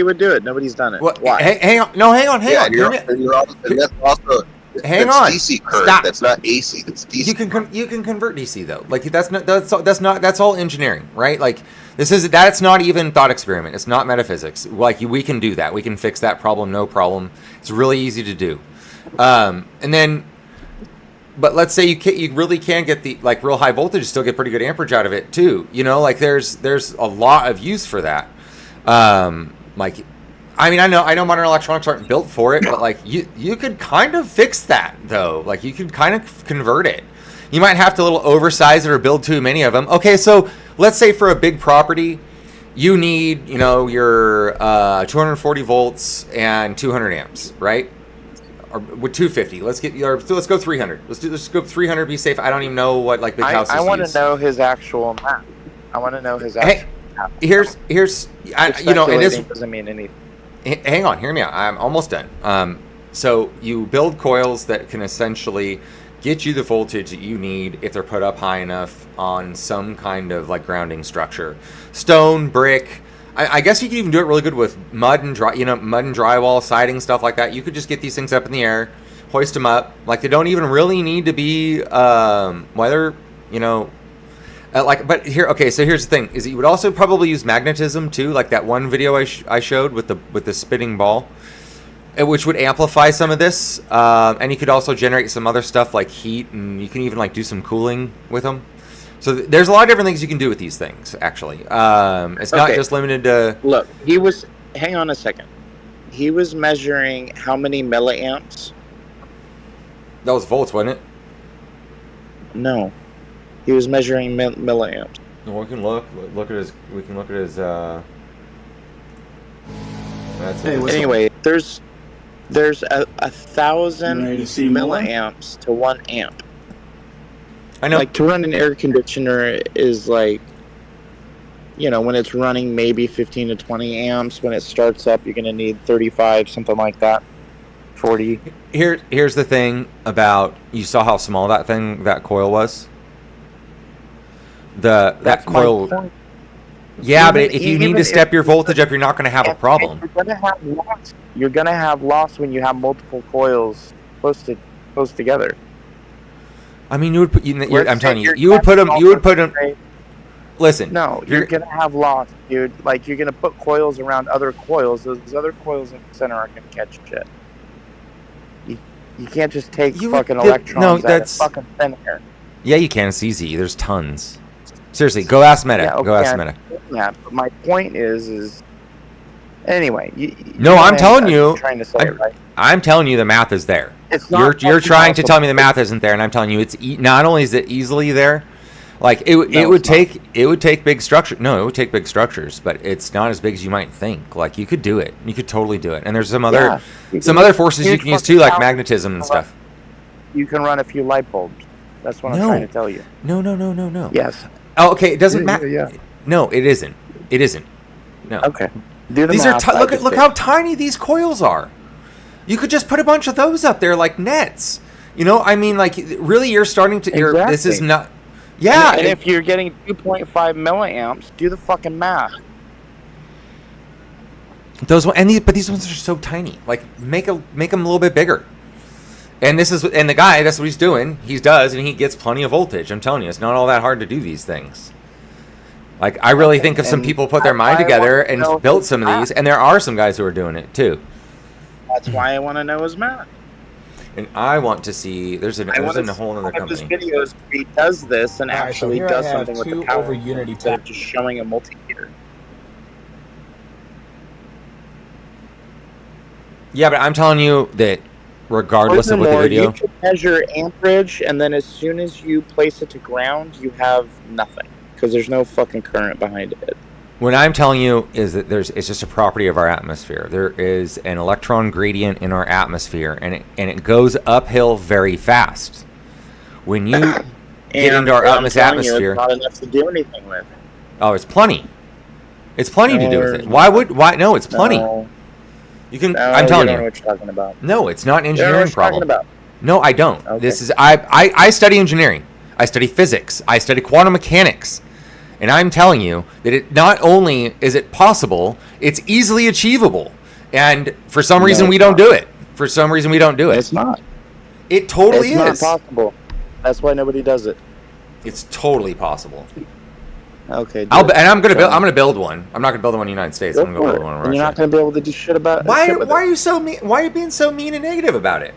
Speaker 2: would do it. Nobody's done it.
Speaker 1: Well,
Speaker 2: why?
Speaker 1: Hang on. No, hang on.
Speaker 3: And that's also.
Speaker 1: Hang
Speaker 3: that's
Speaker 1: on.
Speaker 3: DC current.
Speaker 1: Stop.
Speaker 3: That's not AC. That's DC.
Speaker 1: You can convert DC though. Like that's all engineering, right? Like that's not even thought experiment. It's not metaphysics. Like we can do that. We can fix that problem, no problem. It's really easy to do. And then but let's say you really can get the like real high voltage, still get pretty good amperage out of it too. You know, like there's a lot of use for that. Like, I mean, I know modern electronics aren't built for it, but like you could kind of fix that though. Like you could kind of convert it. You might have to a little oversize it or build too many of them. Okay, so let's say for a big property, you need, you know, your 240 volts and 200 amps, right? Or with 250. Let's go 300. Let's go 300. Be safe. I don't even know what like big houses
Speaker 2: I want
Speaker 1: use.
Speaker 2: to know his actual map. I want to know his actual map.
Speaker 1: Here's you know, and this
Speaker 2: doesn't mean anything.
Speaker 1: hang on, hear me out. I'm almost done. So you build coils that can essentially get you the voltage that you need if they're put up high enough on some kind of like grounding structure, stone, brick. I guess you can even do it really good with mud and drywall, siding, stuff like that. You could just get these things up in the air, hoist them up. Like they don't even really need to be whether you know. But here, okay. So here's the thing: is that you would also probably use magnetism too, like that one video I showed with the spinning ball, which would amplify some of this. And you could also generate some other stuff like heat, and you can even like do some cooling with them. So there's a lot of different things you can do with these things. Actually, it's not just limited to.
Speaker 2: Look, hang on a second. He was measuring how many milliamps.
Speaker 1: That was volts, wasn't it?
Speaker 2: No. He was measuring milliamps.
Speaker 1: Well, we can look at his. We can look at his. That's
Speaker 2: anyway, there's 1,000 milliamps to 1 amp.
Speaker 1: I know.
Speaker 2: Like to run an air conditioner is like, you know, when it's running maybe 15 to 20 amps. When it starts up, you're gonna need 35, something like that. 40.
Speaker 1: Here's the thing about, you saw how small that coil was. That coil. Yeah, but if you need to step your voltage up, you're not going to have a problem.
Speaker 2: You're going to have loss when you have multiple coils close together.
Speaker 1: I mean, you would put. I'm telling you, you would put them. Listen.
Speaker 2: No, you're going to have loss, dude. Like you're going to put coils around other coils. Those other coils in the center aren't going to catch shit. You can't just take fucking electrons out of fucking thin air.
Speaker 1: Yeah, you can. It's easy. There's tons. Seriously, go ask Meta.
Speaker 2: Yeah, okay,
Speaker 1: go ask Meta.
Speaker 2: Yeah, but my point is anyway.
Speaker 1: I'm telling you.
Speaker 2: Trying to say right.
Speaker 1: I'm telling you, the math is there.
Speaker 2: It's not.
Speaker 1: You're trying to tell me the math isn't there, and I'm telling you, it's not only is it easily there, like it would take big structure. No, it would take big structures, but it's not as big as you might think. Like you could do it. You could totally do it. And there's some other forces you can use too, like magnetism and stuff.
Speaker 2: You can run a few light bulbs. That's what I'm trying to tell you.
Speaker 1: No.
Speaker 2: Yes.
Speaker 1: Oh, okay. It doesn't matter. Yeah. No, it isn't. It isn't. No.
Speaker 2: Okay.
Speaker 1: These are look how tiny these coils are. You could just put a bunch of those up there like nets. You know, I mean, like really, you're starting to.
Speaker 2: Exactly.
Speaker 1: This is not. Yeah.
Speaker 2: And if you're getting 2.5 milliamps, do the fucking math.
Speaker 1: These ones are so tiny. Like make them a little bit bigger. And the guy, that's what he's doing. He gets plenty of voltage. I'm telling you, it's not all that hard to do these things. Like, I really think if some people put their mind together and built some of these, and there are some guys who are doing it too.
Speaker 2: That's why I want to know his math.
Speaker 1: And I want to see, there's a whole other company.
Speaker 2: His videos where he does this and actually does something with the power
Speaker 4: over Unity
Speaker 2: instead of just showing a multimeter.
Speaker 1: Yeah, but I'm telling you that regardless of what the video,
Speaker 2: you can measure amperage, and then as soon as you place it to ground, you have nothing because there's no fucking current behind it.
Speaker 1: What I'm telling you is that it's just a property of our atmosphere. There is an electron gradient in our atmosphere, and it goes uphill very fast. When you get into our atmosphere,
Speaker 2: it's not enough to do anything with.
Speaker 1: Oh, it's plenty. It's plenty to do with it. Why? No, it's plenty.
Speaker 2: No.
Speaker 1: You can.
Speaker 2: No,
Speaker 1: I'm telling you.
Speaker 2: Know what you're talking about.
Speaker 1: No, it's not an engineering problem.
Speaker 2: About.
Speaker 1: No, I don't.
Speaker 2: Okay.
Speaker 1: This is I study engineering. I study physics. I study quantum mechanics. And I'm telling you that it not only is it possible, it's easily achievable. And for some reason we don't do it. For some reason we don't do it.
Speaker 2: It's not.
Speaker 1: It totally is.
Speaker 2: It's not possible. That's why nobody does it.
Speaker 1: It's totally possible.
Speaker 2: Okay.
Speaker 1: I'm gonna build one. I'm not gonna build one in the United States. I'm gonna go build one in Russia.
Speaker 2: And you're not gonna be able to do shit about it.
Speaker 1: Why are you so mean? Why are you being so mean and negative about it?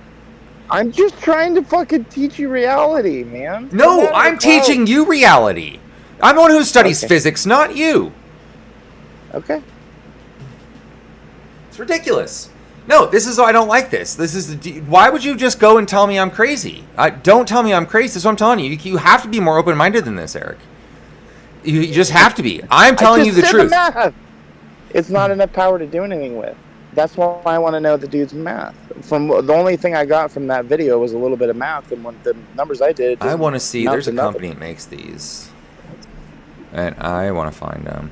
Speaker 2: I'm just trying to fucking teach you reality, man.
Speaker 1: No, I'm teaching you reality. I'm the one who studies physics, not you.
Speaker 2: Okay.
Speaker 1: It's ridiculous. No, this is why I don't like this. Why would you just go and tell me I'm crazy? Don't tell me I'm crazy. That's what I'm telling you. You have to be more open-minded than this, Eric. You just have to be. I'm telling you the truth.
Speaker 2: Math. It's not enough power to do anything with. That's why I want to know the dude's math. From the only thing I got from that video was a little bit of math, and when the numbers I did,
Speaker 1: I want to see. There's a company that makes these, and I want to find them.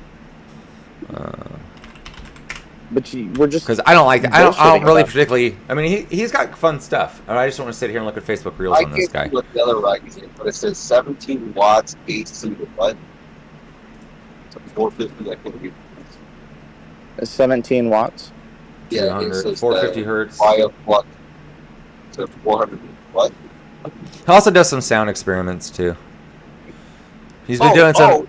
Speaker 2: But we're just
Speaker 1: because I don't like that. I don't really particularly. I mean, he's got fun stuff. I just want to sit here and look at Facebook Reels on this guy.
Speaker 3: I can't see what the other rack is, but it says 17 watts AC to what? So 450. That could be
Speaker 2: 17 watts.
Speaker 3: Yeah, it says
Speaker 1: 450 hertz.
Speaker 3: What? So 400 what?
Speaker 1: He also does some sound experiments too. He's been doing some.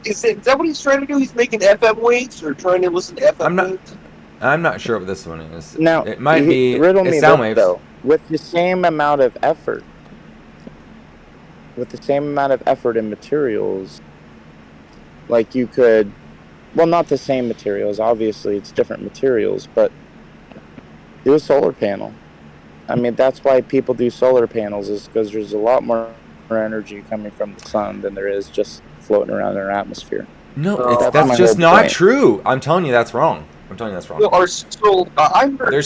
Speaker 3: Is that what he's trying to do? He's making FM waves or trying to listen to FM waves?
Speaker 1: I'm not sure what this one is.
Speaker 2: Now,
Speaker 1: it might be
Speaker 2: sound waves. Though, with the same amount of effort, and materials, like you could, well, not the same materials, obviously, it's different materials, but do a solar panel. I mean, that's why people do solar panels, is because there's a lot more energy coming from the sun than there is just floating around in our atmosphere.
Speaker 1: No, that's just not true. I'm telling you that's wrong. There's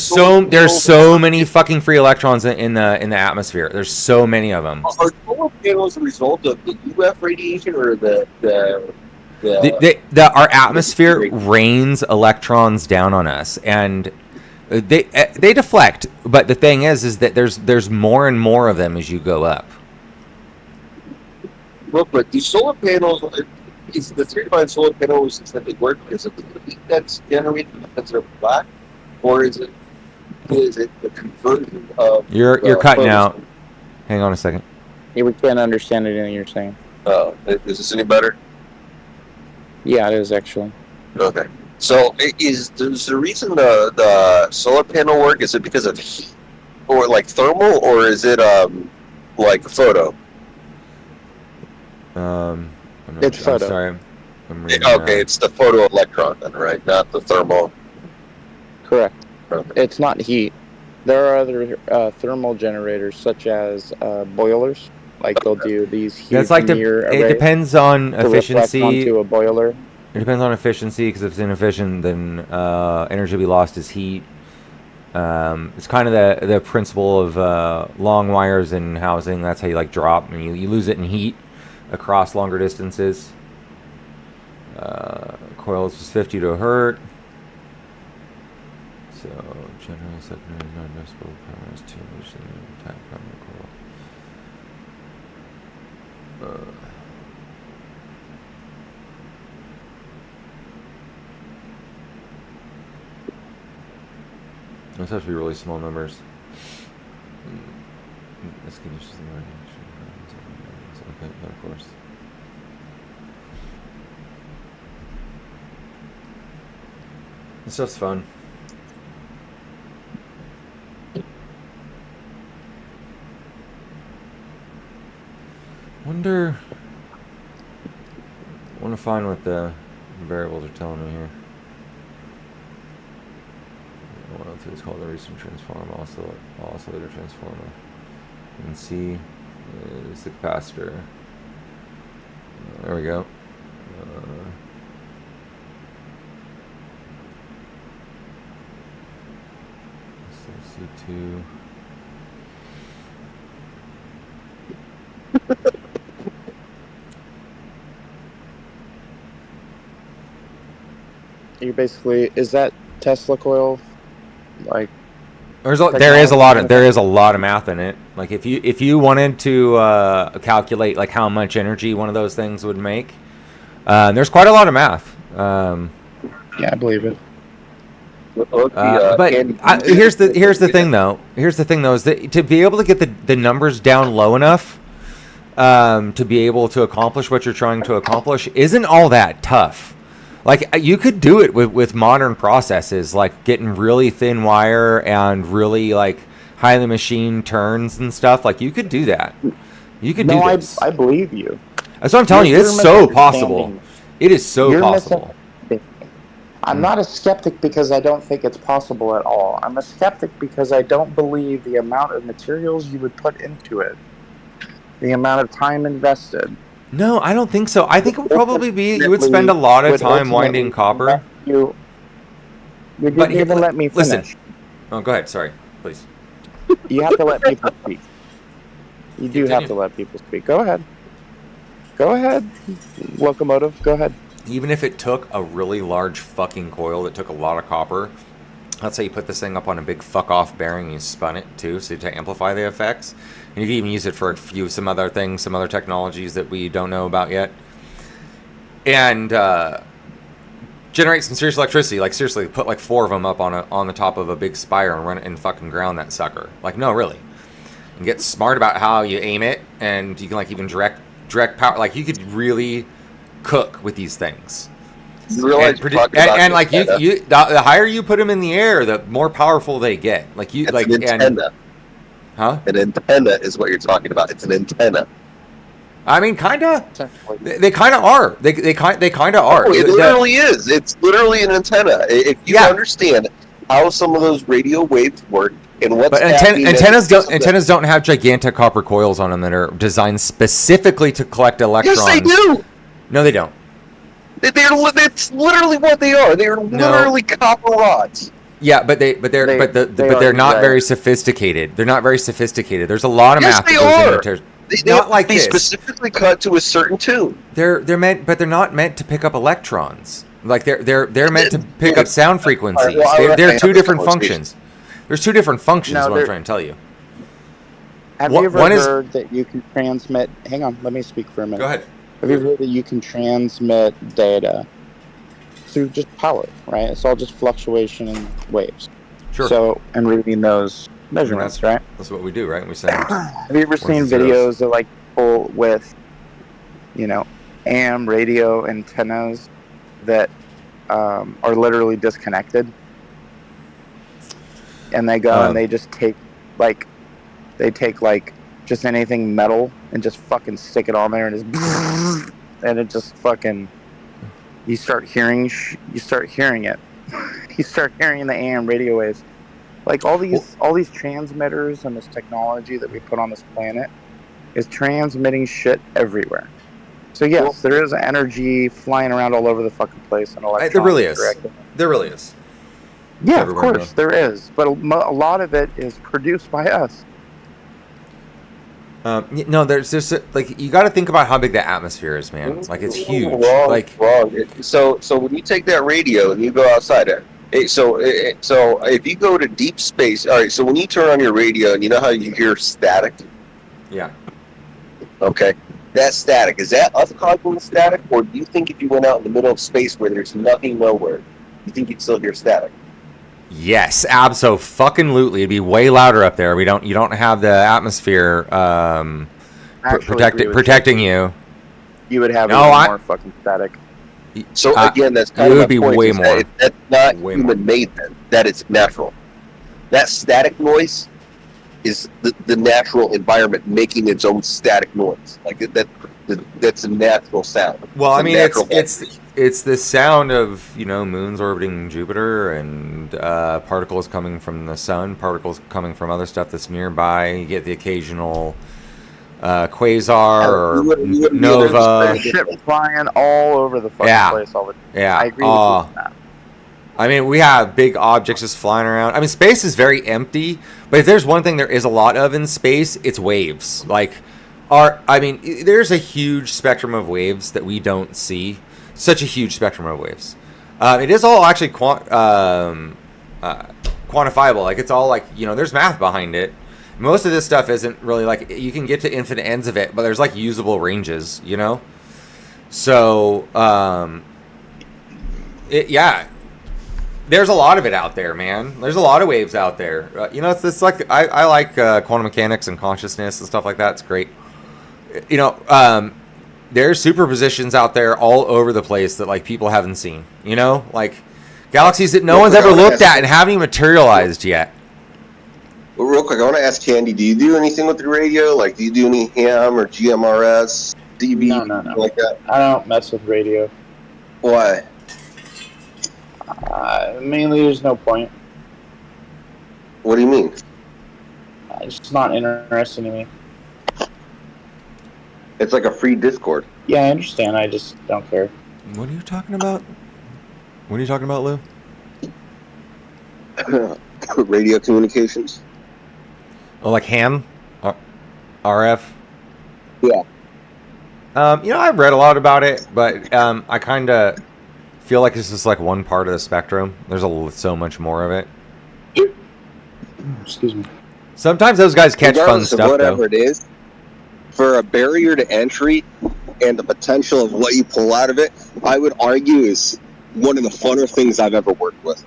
Speaker 1: so many fucking free electrons in the atmosphere. There's so many of them.
Speaker 3: Are solar panels a result of the UF radiation or
Speaker 1: our atmosphere rains electrons down on us, and they deflect. But the thing is that there's more and more of them as you go up.
Speaker 3: Look, but these solar panels, is the theory behind solar panels is that they work because of the heat that's generated because they're black, or is it the conversion of?
Speaker 1: You're cutting out. Hang on a second.
Speaker 2: Yeah, we can't understand anything you're saying.
Speaker 3: Oh, is this any better?
Speaker 2: Yeah, it is actually.
Speaker 3: Okay. So, is the reason the solar panel work? Is it because of heat, or like thermal, or is it like photo?
Speaker 2: It's photo.
Speaker 1: I'm sorry. I'm reading,
Speaker 3: it's the photo electron then, right? Not the thermal.
Speaker 2: Correct.
Speaker 3: Okay.
Speaker 2: It's not heat. There are other thermal generators, such as boilers. Like they'll do these huge mirror arrays.
Speaker 1: It depends on efficiency.
Speaker 2: Onto a boiler.
Speaker 1: It depends on efficiency, because if it's inefficient, then energy will be lost as heat. It's kind of the principle of long wires in housing. That's how you drop. I mean, you lose it in heat across longer distances. Coils is 50 to a hertz. So general secondary non-noticeable power is 2 type primary coil. Those have to be really small numbers. This condition is okay, of course. This stuff's fun. I want to find what the variables are telling me here. One of it's called the recent transform, oscillator transformer. And C is the capacitor. There we go. So C2.
Speaker 2: You basically, is that Tesla coil? Like,
Speaker 1: there is a lot of math in it. Like if you wanted to calculate how much energy one of those things would make, there's quite a lot of math.
Speaker 2: Yeah, I believe it.
Speaker 1: But here's the thing though. Here's the thing though, is that to be able to get the numbers down low enough to be able to accomplish what you're trying to accomplish isn't all that tough. Like, you could do it with modern processes, like getting really thin wire and really highly machined turns and stuff. Like, you could do that. You could do this.
Speaker 2: I believe you.
Speaker 1: That's what I'm telling you. It's so possible.
Speaker 2: misunderstanding.
Speaker 1: It is so
Speaker 2: You're
Speaker 1: possible.
Speaker 2: I'm not a skeptic because I don't think it's possible at all. I'm a skeptic because I don't believe the amount of materials you would put into it, the amount of time invested.
Speaker 1: No, I don't think so. I think it would probably be you would spend a lot of time winding copper.
Speaker 2: You didn't even let me finish.
Speaker 1: Listen. Oh, go ahead. Sorry, please.
Speaker 2: You have to let people speak. You do have to let people speak. Go ahead. Go ahead, locomotive. Go ahead.
Speaker 1: Even if it took a really large fucking coil that took a lot of copper, let's say you put this thing up on a big fuck off bearing and you spun it too, so to amplify the effects. And you can even use it for some other things, some other technologies that we don't know about yet. And generate some serious electricity. Like, seriously, put like 4 of them up on the top of a big spire and run it and fucking ground that sucker. Like, no, really. And get smart about how you aim it, and you can like even direct power. Like, you could really cook with these things. And like the higher you put them in the air, the more powerful they get. Like, you,
Speaker 5: it's
Speaker 1: like
Speaker 5: an antenna.
Speaker 1: Huh?
Speaker 5: An antenna is what you're talking about. It's an antenna.
Speaker 1: I mean, kinda. They kind of are. They kind of are.
Speaker 5: Oh, it literally is. It's literally an antenna. If you understand how some of those radio waves work and what's happening, antennas
Speaker 1: don't have gigantic copper coils on them that are designed specifically to collect electrons.
Speaker 5: Yes, they do.
Speaker 1: No, they don't.
Speaker 5: That's literally what they are. They're literally copper rods.
Speaker 1: Yeah, but they're not very sophisticated. They're not very sophisticated. There's a lot of math that goes into it. Not like
Speaker 5: they
Speaker 1: this.
Speaker 5: Specifically cut to a certain tune.
Speaker 1: They're meant, but they're not meant to pick up electrons. Like they're meant to pick up sound frequencies. They're 2 different functions. There's 2 different functions. What I'm trying to tell you.
Speaker 2: Have you ever heard that you can transmit? Hang on, let me speak for a minute.
Speaker 1: Go ahead.
Speaker 2: Have you heard that you can transmit data through just power, right? It's all just fluctuation in waves.
Speaker 1: Sure.
Speaker 2: So, and reading those measurements, right?
Speaker 1: That's what we do, right? We send.
Speaker 2: Have you ever seen videos of like people with, AM radio antennas that are literally disconnected? And they go and they just take just anything metal and just fucking stick it on there and just and it just fucking you start hearing it. You start hearing the AM radio waves. Like all these transmitters and this technology that we put on this planet is transmitting shit everywhere. So yes, there is energy flying around all over the fucking place and electrons.
Speaker 1: There really is. There really is.
Speaker 2: Yeah, of course there is, but a lot of it is produced by us.
Speaker 1: No, there's just like you got to think about how big the atmosphere is, man. It's like it's huge.
Speaker 5: Wrong. So when you take that radio and you go outside it, so if you go to deep space, all right. So when you turn on your radio and you know how you hear static.
Speaker 1: Yeah.
Speaker 5: Okay. That static, is that us causing the static, or do you think if you went out in the middle of space where there's nothing nowhere, you think you'd still hear static?
Speaker 1: Yes, abso-fucking-lutely. It'd be way louder up there. You don't have the atmosphere protecting you.
Speaker 2: You would have more fucking static.
Speaker 5: So again, that's kind
Speaker 1: it
Speaker 5: of
Speaker 1: would be
Speaker 5: point,
Speaker 1: way more.
Speaker 5: That's not human-made then. That is natural. That static noise is the natural environment making its own static noise. Like that's a natural sound.
Speaker 1: Well, I mean, it's the sound of moons orbiting Jupiter and particles coming from the sun, particles coming from other stuff that's nearby. You get the occasional quasar or nova.
Speaker 2: Shit flying all over the fucking place all the time.
Speaker 1: Yeah,
Speaker 2: I agree with you that.
Speaker 1: I mean, we have big objects just flying around. I mean, space is very empty, but if there's one thing there is a lot of in space, it's waves. There's a huge spectrum of waves that we don't see. Such a huge spectrum of waves. It is all actually quantifiable. Like, it's all like, there's math behind it. Most of this stuff isn't really like, you can get to infinite ends of it, but there's like usable ranges, So, there's a lot of it out there, man. There's a lot of waves out there. It's like, I like quantum mechanics and consciousness and stuff like that. It's great. There's superpositions out there all over the place that like people haven't seen, like galaxies that no one's ever looked at and haven't even materialized yet.
Speaker 3: Well, real quick, I want to ask Candy, do you do anything with the radio? Like, do you do any ham or GMRS, DB,
Speaker 2: No.
Speaker 3: like that?
Speaker 2: I don't mess with radio.
Speaker 3: Why?
Speaker 2: Mainly, there's no point.
Speaker 3: What do you mean?
Speaker 2: It's just not interesting to me.
Speaker 3: It's like a free Discord.
Speaker 2: Yeah, I understand. I just don't care.
Speaker 1: What are you talking about? What are you talking about, Lou?
Speaker 3: Radio communications.
Speaker 1: Oh, like ham? RF?
Speaker 3: Yeah.
Speaker 1: I've read a lot about it, but I kind of feel like it's just like one part of the spectrum. There's so much more of it.
Speaker 2: Excuse me.
Speaker 1: Sometimes those guys catch
Speaker 3: Regardless
Speaker 1: fun
Speaker 3: of
Speaker 1: stuff,
Speaker 3: whatever
Speaker 1: though.
Speaker 3: it is, for a barrier to entry and the potential of what you pull out of it, I would argue is one of the funner things I've ever worked with.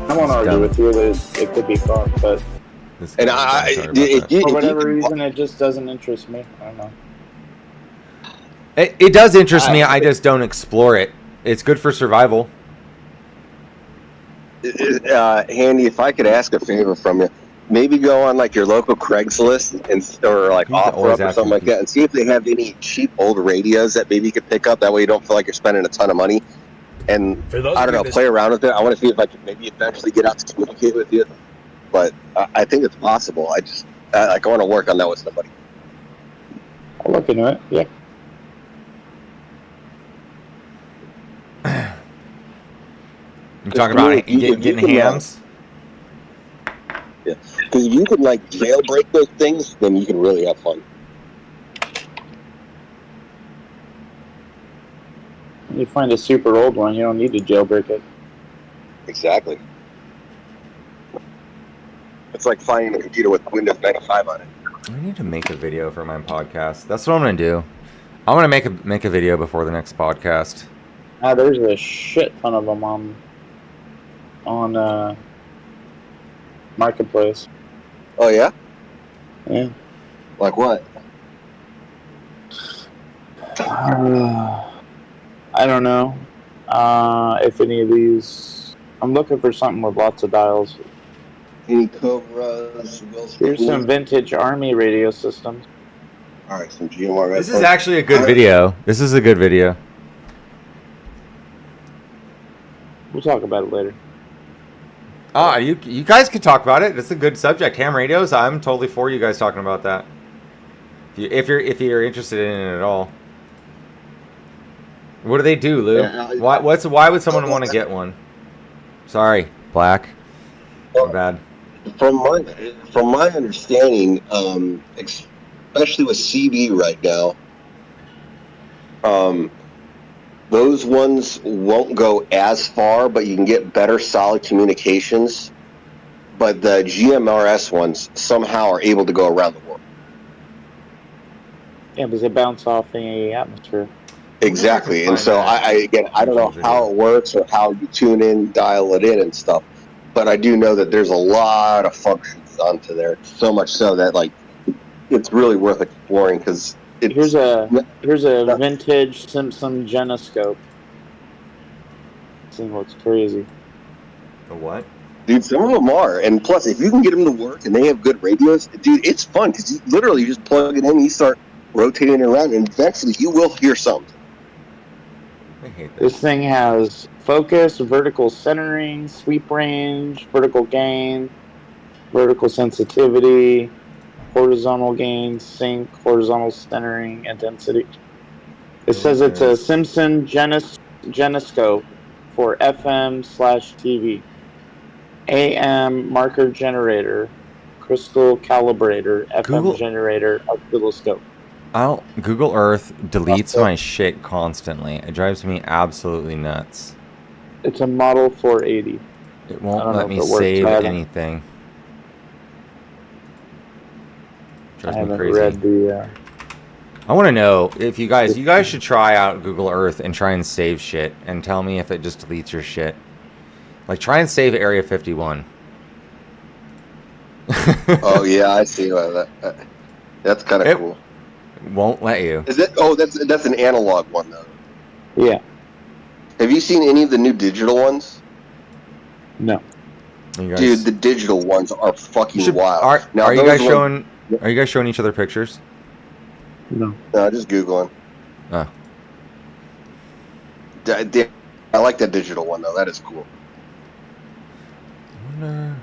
Speaker 2: I won't argue with you that it could be fun, but
Speaker 3: And
Speaker 2: for whatever reason, it just doesn't interest me. I don't know.
Speaker 1: It does interest me. I just don't explore it. It's good for survival.
Speaker 3: Handy, if I could ask a favor from you, maybe go on like your local Craigslist or like
Speaker 1: You can always
Speaker 3: OfferUp or
Speaker 1: ask
Speaker 3: something
Speaker 1: me.
Speaker 3: like that, and see if they have any cheap old radios that maybe you could pick up. That way, you don't feel like you're spending a ton of money. And
Speaker 4: For those
Speaker 3: I
Speaker 4: of
Speaker 3: don't
Speaker 4: you
Speaker 3: know,
Speaker 4: that-
Speaker 3: play around with it. I want to see if I can maybe eventually get out to communicate with you. But I think it's possible. I just I want to work on that with somebody.
Speaker 2: I'll look into it. Yeah.
Speaker 1: You talking about
Speaker 3: If you
Speaker 1: getting
Speaker 3: can,
Speaker 1: hams?
Speaker 3: Because if you can like jailbreak those things, then you can really have fun.
Speaker 2: You find a super old one, you don't need to jailbreak it.
Speaker 3: Exactly. It's like finding a computer with Windows 95 on it.
Speaker 1: I need to make a video for my podcast. That's what I'm gonna do. I'm gonna make a video before the next podcast.
Speaker 2: There's a shit ton of them on Marketplace.
Speaker 3: Oh yeah?
Speaker 2: Yeah.
Speaker 3: Like what?
Speaker 2: I don't know if any of these. I'm looking for something with lots of dials.
Speaker 3: Any Cobras?
Speaker 2: Here's some vintage Army radio systems.
Speaker 3: All right, some GMR.
Speaker 1: This is actually a good video. This is a good video.
Speaker 2: We'll talk about it later.
Speaker 1: Ah, you guys can talk about it. It's a good subject. Ham radios. I'm totally for you guys talking about that. If you're interested in it at all. What do they do, Lou?
Speaker 3: Yeah,
Speaker 1: Why would someone want to get one? Sorry, Black. My bad.
Speaker 3: From my understanding, especially with CB right now, those ones won't go as far, but you can get better solid communications. But the GMRS ones somehow are able to go around the world.
Speaker 2: Yeah, because it bounce off the atmosphere.
Speaker 3: Exactly, and so I don't know how it works or how you tune in, dial it in, and stuff. But I do know that there's a lot of functions onto there. So much so that like it's really worth exploring because
Speaker 2: Here's a vintage Simpson Genoscope. This thing looks crazy.
Speaker 1: A what?
Speaker 3: Dude, some of them are, and plus, if you can get them to work and they have good radios, dude, it's fun because you literally just plug it in, and you start rotating it around, and eventually you will hear something.
Speaker 1: I hate this.
Speaker 2: This thing has focus, vertical centering, sweep range, vertical gain, vertical sensitivity, horizontal gain, sync, horizontal centering, and density. It says it's a Simpson Genoscope for FM/TV. AM marker generator, crystal calibrator, FM
Speaker 1: Google-
Speaker 2: generator, oscilloscope.
Speaker 1: Google Earth deletes my shit constantly. It drives me absolutely nuts.
Speaker 2: It's a Model 480.
Speaker 1: It
Speaker 2: I
Speaker 1: won't
Speaker 2: don't
Speaker 1: let
Speaker 2: know
Speaker 1: me
Speaker 2: if it works.
Speaker 1: save
Speaker 2: I haven't-
Speaker 1: anything.
Speaker 2: I
Speaker 1: Drives me
Speaker 2: haven't
Speaker 1: crazy.
Speaker 2: read the.
Speaker 1: I want to know if you guys should try out Google Earth and try and save shit and tell me if it just deletes your shit. Like try and save Area 51.
Speaker 3: Oh yeah, I see that. That's kind of cool.
Speaker 1: Won't let you.
Speaker 3: Is it? Oh, that's an analog one though.
Speaker 2: Yeah.
Speaker 3: Have you seen any of the new digital ones?
Speaker 2: No.
Speaker 1: You guys,
Speaker 3: Dude, the digital ones are fucking wild.
Speaker 1: Are you
Speaker 3: those
Speaker 1: guys showing? Are you guys showing each other pictures?
Speaker 2: No.
Speaker 3: No, just Googling.
Speaker 1: Oh.
Speaker 3: I like that digital one, though. That is cool.
Speaker 1: I wonder...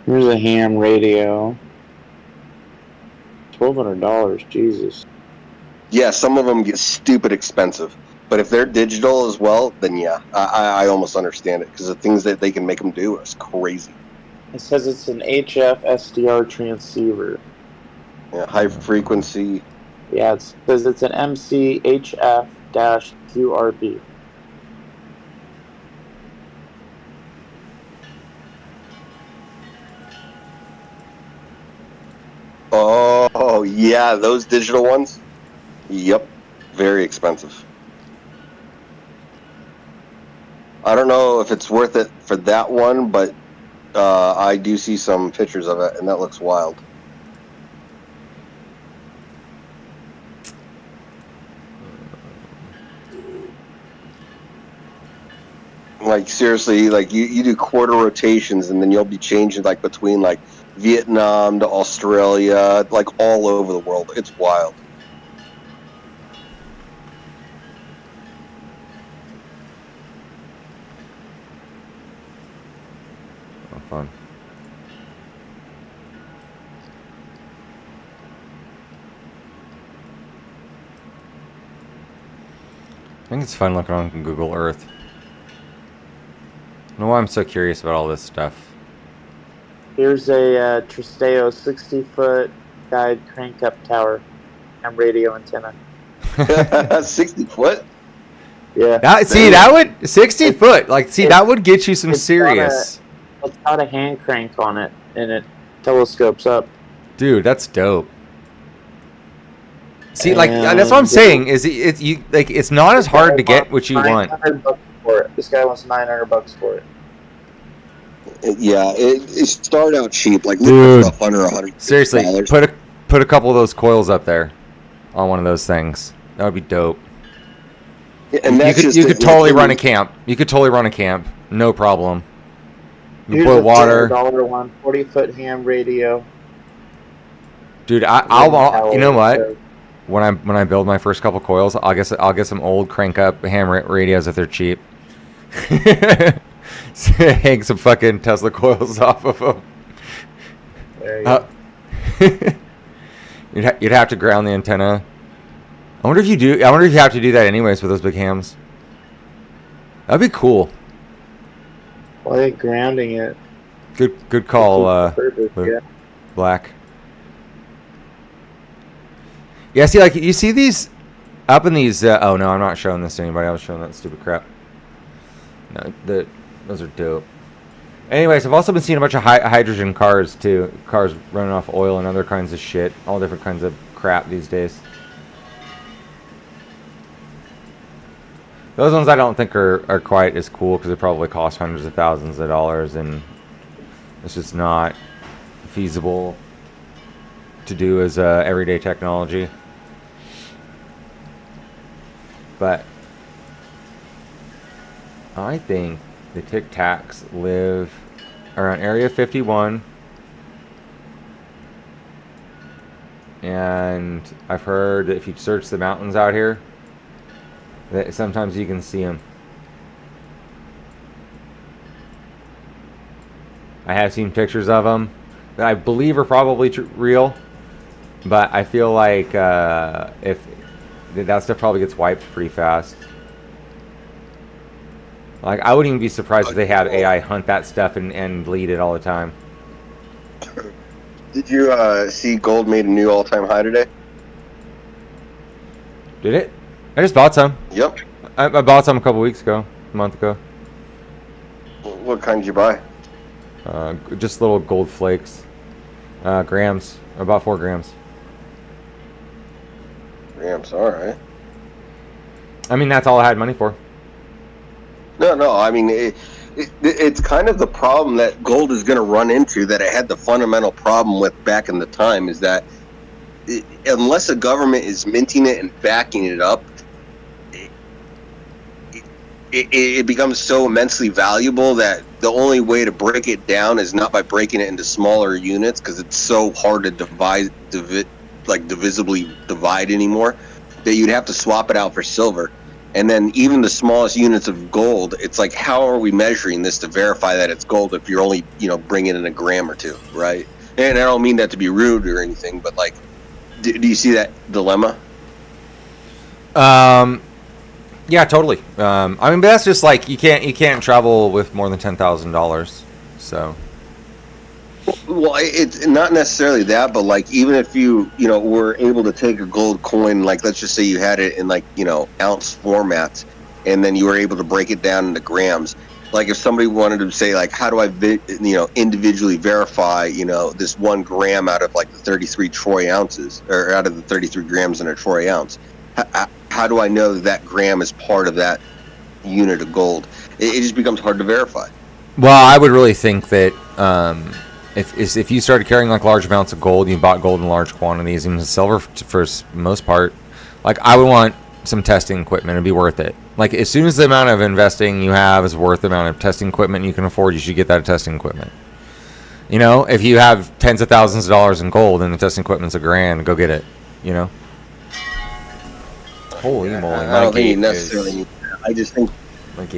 Speaker 2: Here's a ham radio. $1,200. Jesus.
Speaker 3: Yeah, some of them get stupid expensive. But if they're digital as well, then yeah, I almost understand it. Because the things that they can make them do is crazy.
Speaker 2: It says it's an HF SDR transceiver.
Speaker 3: Yeah, high frequency.
Speaker 2: Yeah, it says it's an MCHF-QRB.
Speaker 3: Oh, yeah, those digital ones? Yep, very expensive. I don't know if it's worth it for that one, but I do see some pictures of it, and that looks wild. Like, seriously, like, you do quarter rotations, and then you'll be changing, like, between, like, Vietnam to Australia, like, all over the world. It's wild.
Speaker 1: Oh, fun. I think it's fun looking on Google Earth. I don't know why I'm so curious about all this stuff.
Speaker 2: Here's a Tristeo 60-foot guide crank-up tower and radio antenna.
Speaker 3: 60 foot?
Speaker 2: Yeah.
Speaker 1: That would 60 foot. Like, that would get you some serious.
Speaker 2: It's got a hand crank on it, and it telescopes up.
Speaker 1: Dude, that's dope. See, like, that's what I'm saying. Is it's not as hard to get what you want.
Speaker 2: $900 for it. This guy wants $900 for it.
Speaker 3: Yeah, it started out cheap, like
Speaker 1: dude,
Speaker 3: stuff under $100.
Speaker 1: Seriously, put a couple of those coils up there on one of those things. That would be dope.
Speaker 3: Yeah, and
Speaker 1: you could totally run a camp. You could totally run a camp, no problem. You boil water.
Speaker 2: $1 40-foot ham radio.
Speaker 1: Dude, I'll you know what? When I build my first couple coils, I'll get some old crank up ham radios if they're cheap. Hang some fucking Tesla coils off of them.
Speaker 2: There you go.
Speaker 1: You'd have to ground the antenna. I wonder if you have to do that anyways with those big hams. That'd be cool.
Speaker 2: Why are they grounding it?
Speaker 1: Good call,
Speaker 2: Yeah.
Speaker 1: Black. Yeah, see, like, you see these up in these. Oh no, I'm not showing this to anybody. I was showing that stupid crap. No, those are dope. Anyways, I've also been seeing a bunch of hydrogen cars too. Cars running off oil and other kinds of shit. All different kinds of crap these days. Those ones I don't think are quite as cool because they probably cost hundreds of thousands of dollars, and it's just not feasible to do as everyday technology. But I think the Tic Tacs live around Area 51, and I've heard that if you search the mountains out here, that sometimes you can see them. I have seen pictures of them that I believe are probably real, but I feel like if that stuff probably gets wiped pretty fast. Like, I wouldn't even be surprised if they have AI hunt that stuff and delete it all the time.
Speaker 3: Did you see gold made a new all-time high today?
Speaker 1: Did it? I just bought some.
Speaker 3: Yep.
Speaker 1: I bought some a month ago.
Speaker 3: What kind did you buy?
Speaker 1: Just little gold flakes. Grams. About 4 grams.
Speaker 3: Grams, alright.
Speaker 1: I mean, that's all I had money for.
Speaker 3: No, I mean, it's kind of the problem that gold is going to run into, that it had the fundamental problem with back in the time, is that unless a government is minting it and backing it up, it becomes so immensely valuable that the only way to break it down is not by breaking it into smaller units, because it's so hard to divisibly divide anymore, that you'd have to swap it out for silver. And then even the smallest units of gold, it's like, how are we measuring this to verify that it's gold if you're only, bringing in a gram or two, right? And I don't mean that to be rude or anything, but like, do you see that dilemma?
Speaker 1: Yeah, totally. But that's just like you can't travel with more than $10,000. So.
Speaker 3: Well, it's not necessarily that, but like, even if you were able to take a gold coin, like let's just say you had it in like ounce formats, and then you were able to break it down into grams. Like if somebody wanted to say like, how do I individually verify this 1 gram out of like the 33 troy ounces, or out of the 33 grams in a troy ounce? How do I know that gram is part of that unit of gold? It just becomes hard to verify.
Speaker 1: Well, I would really think that if you started carrying like large amounts of gold, you bought gold in large quantities, even silver for most part, like I would want some testing equipment. It'd be worth it. Like as soon as the amount of investing you have is worth the amount of testing equipment you can afford, you should get that testing equipment. If you have tens of thousands of dollars in gold and the testing equipment's $1,000, go get it. Holy moly!
Speaker 3: I don't think you necessarily need that.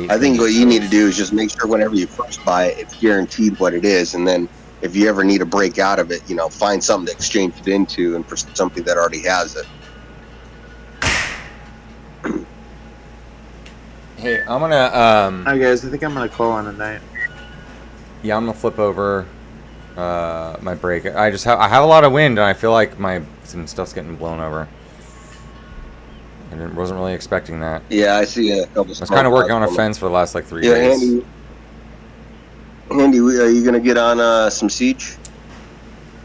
Speaker 3: I think what you need to do is just make sure whenever you first buy it, it's guaranteed what it is, and then if you ever need to break out of it, find something to exchange it into, and for something that already has it.
Speaker 1: Hey, I'm gonna.
Speaker 2: Hi guys, I think I'm gonna call on tonight.
Speaker 1: Yeah, I'm gonna flip over my break. I have a lot of wind, and I feel like some stuff's getting blown over. I wasn't really expecting that.
Speaker 3: Yeah, I see a couple.
Speaker 1: I was kind of working on a fence for the last like 3 days.
Speaker 3: Andy, are you gonna get on some Siege?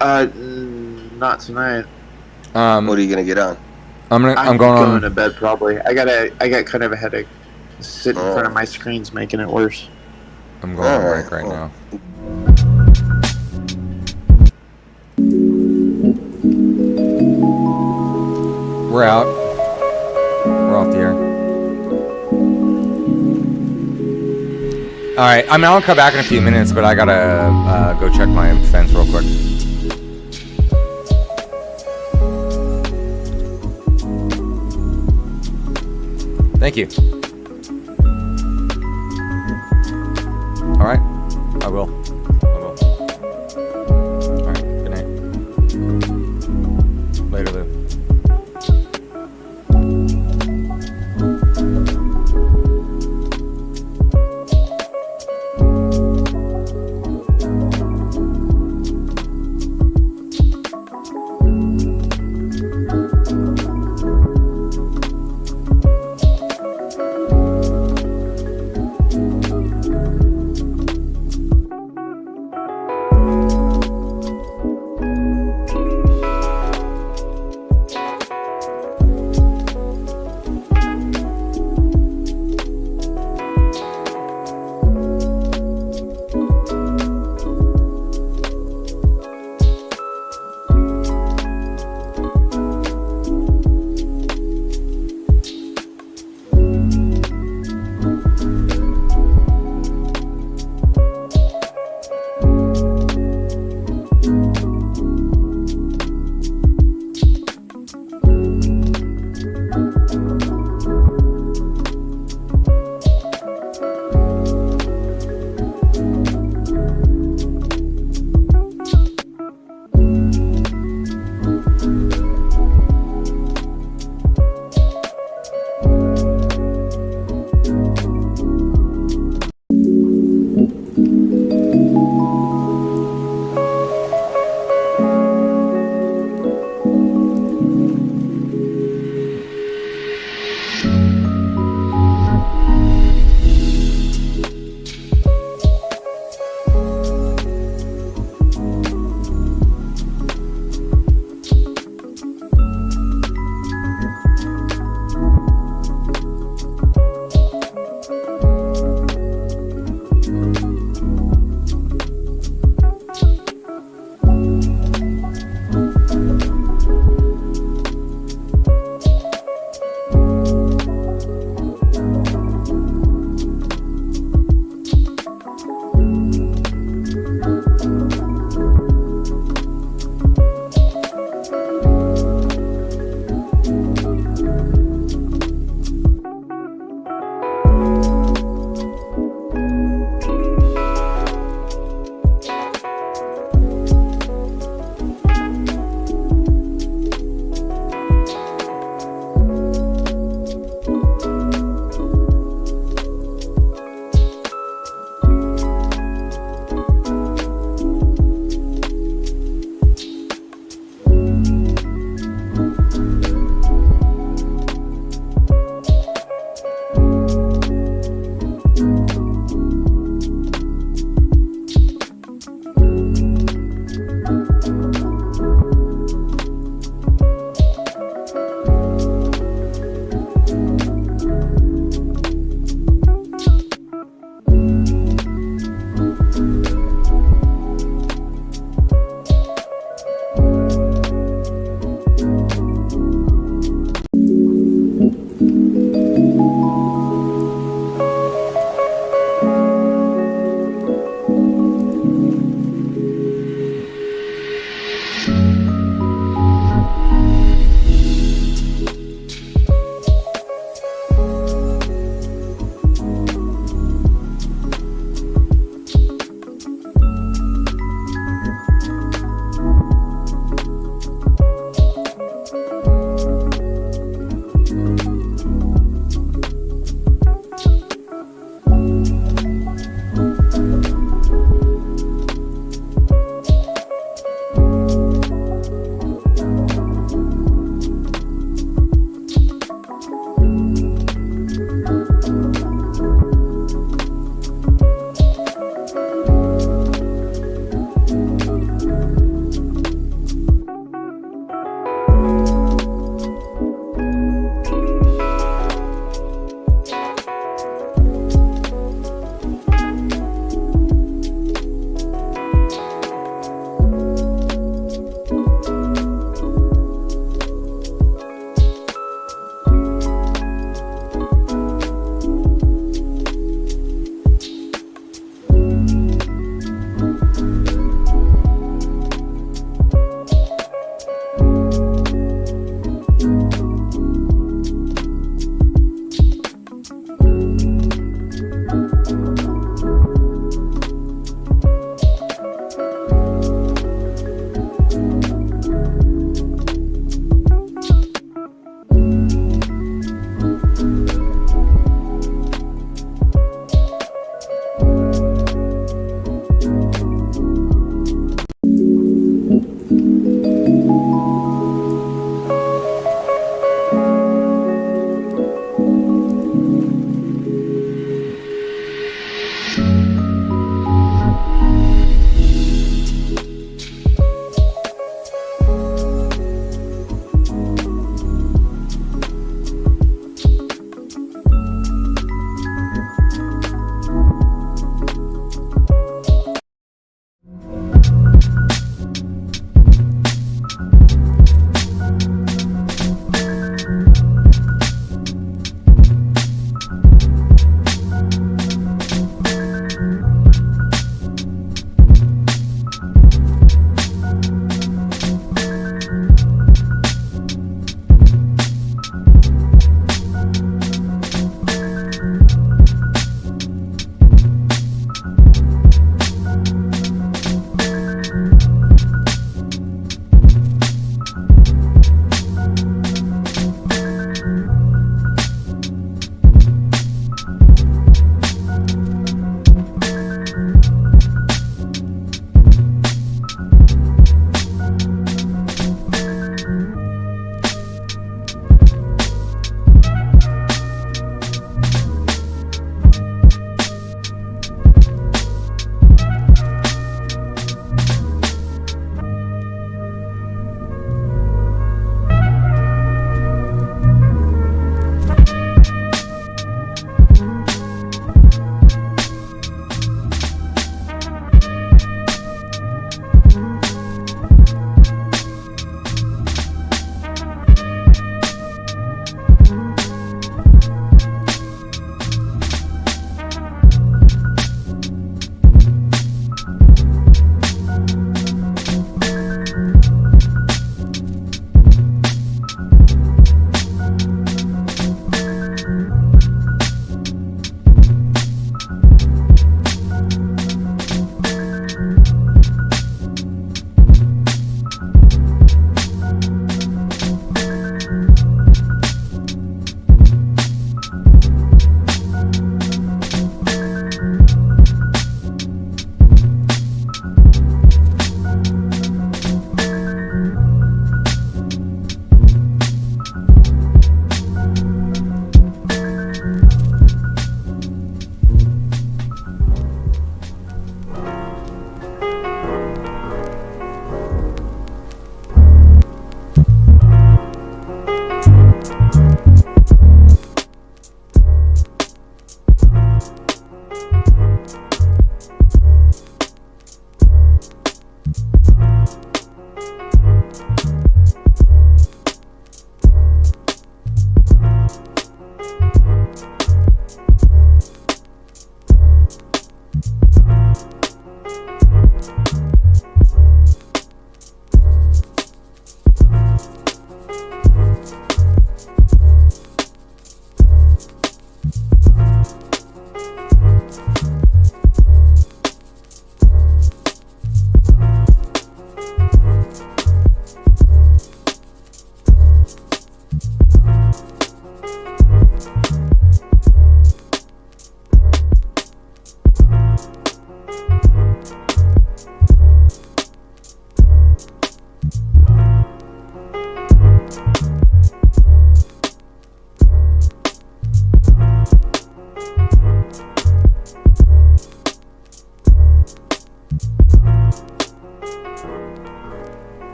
Speaker 2: Not tonight.
Speaker 3: What are you gonna get on?
Speaker 1: I'm going
Speaker 2: going to bed probably. I got kind of a headache. Sitting in front of my screen's making it worse.
Speaker 1: I'm going on break right now. We're out. We're off the air. All right, I'll come back in a few minutes, but I gotta go check my fence real quick. Thank you. All right, I will.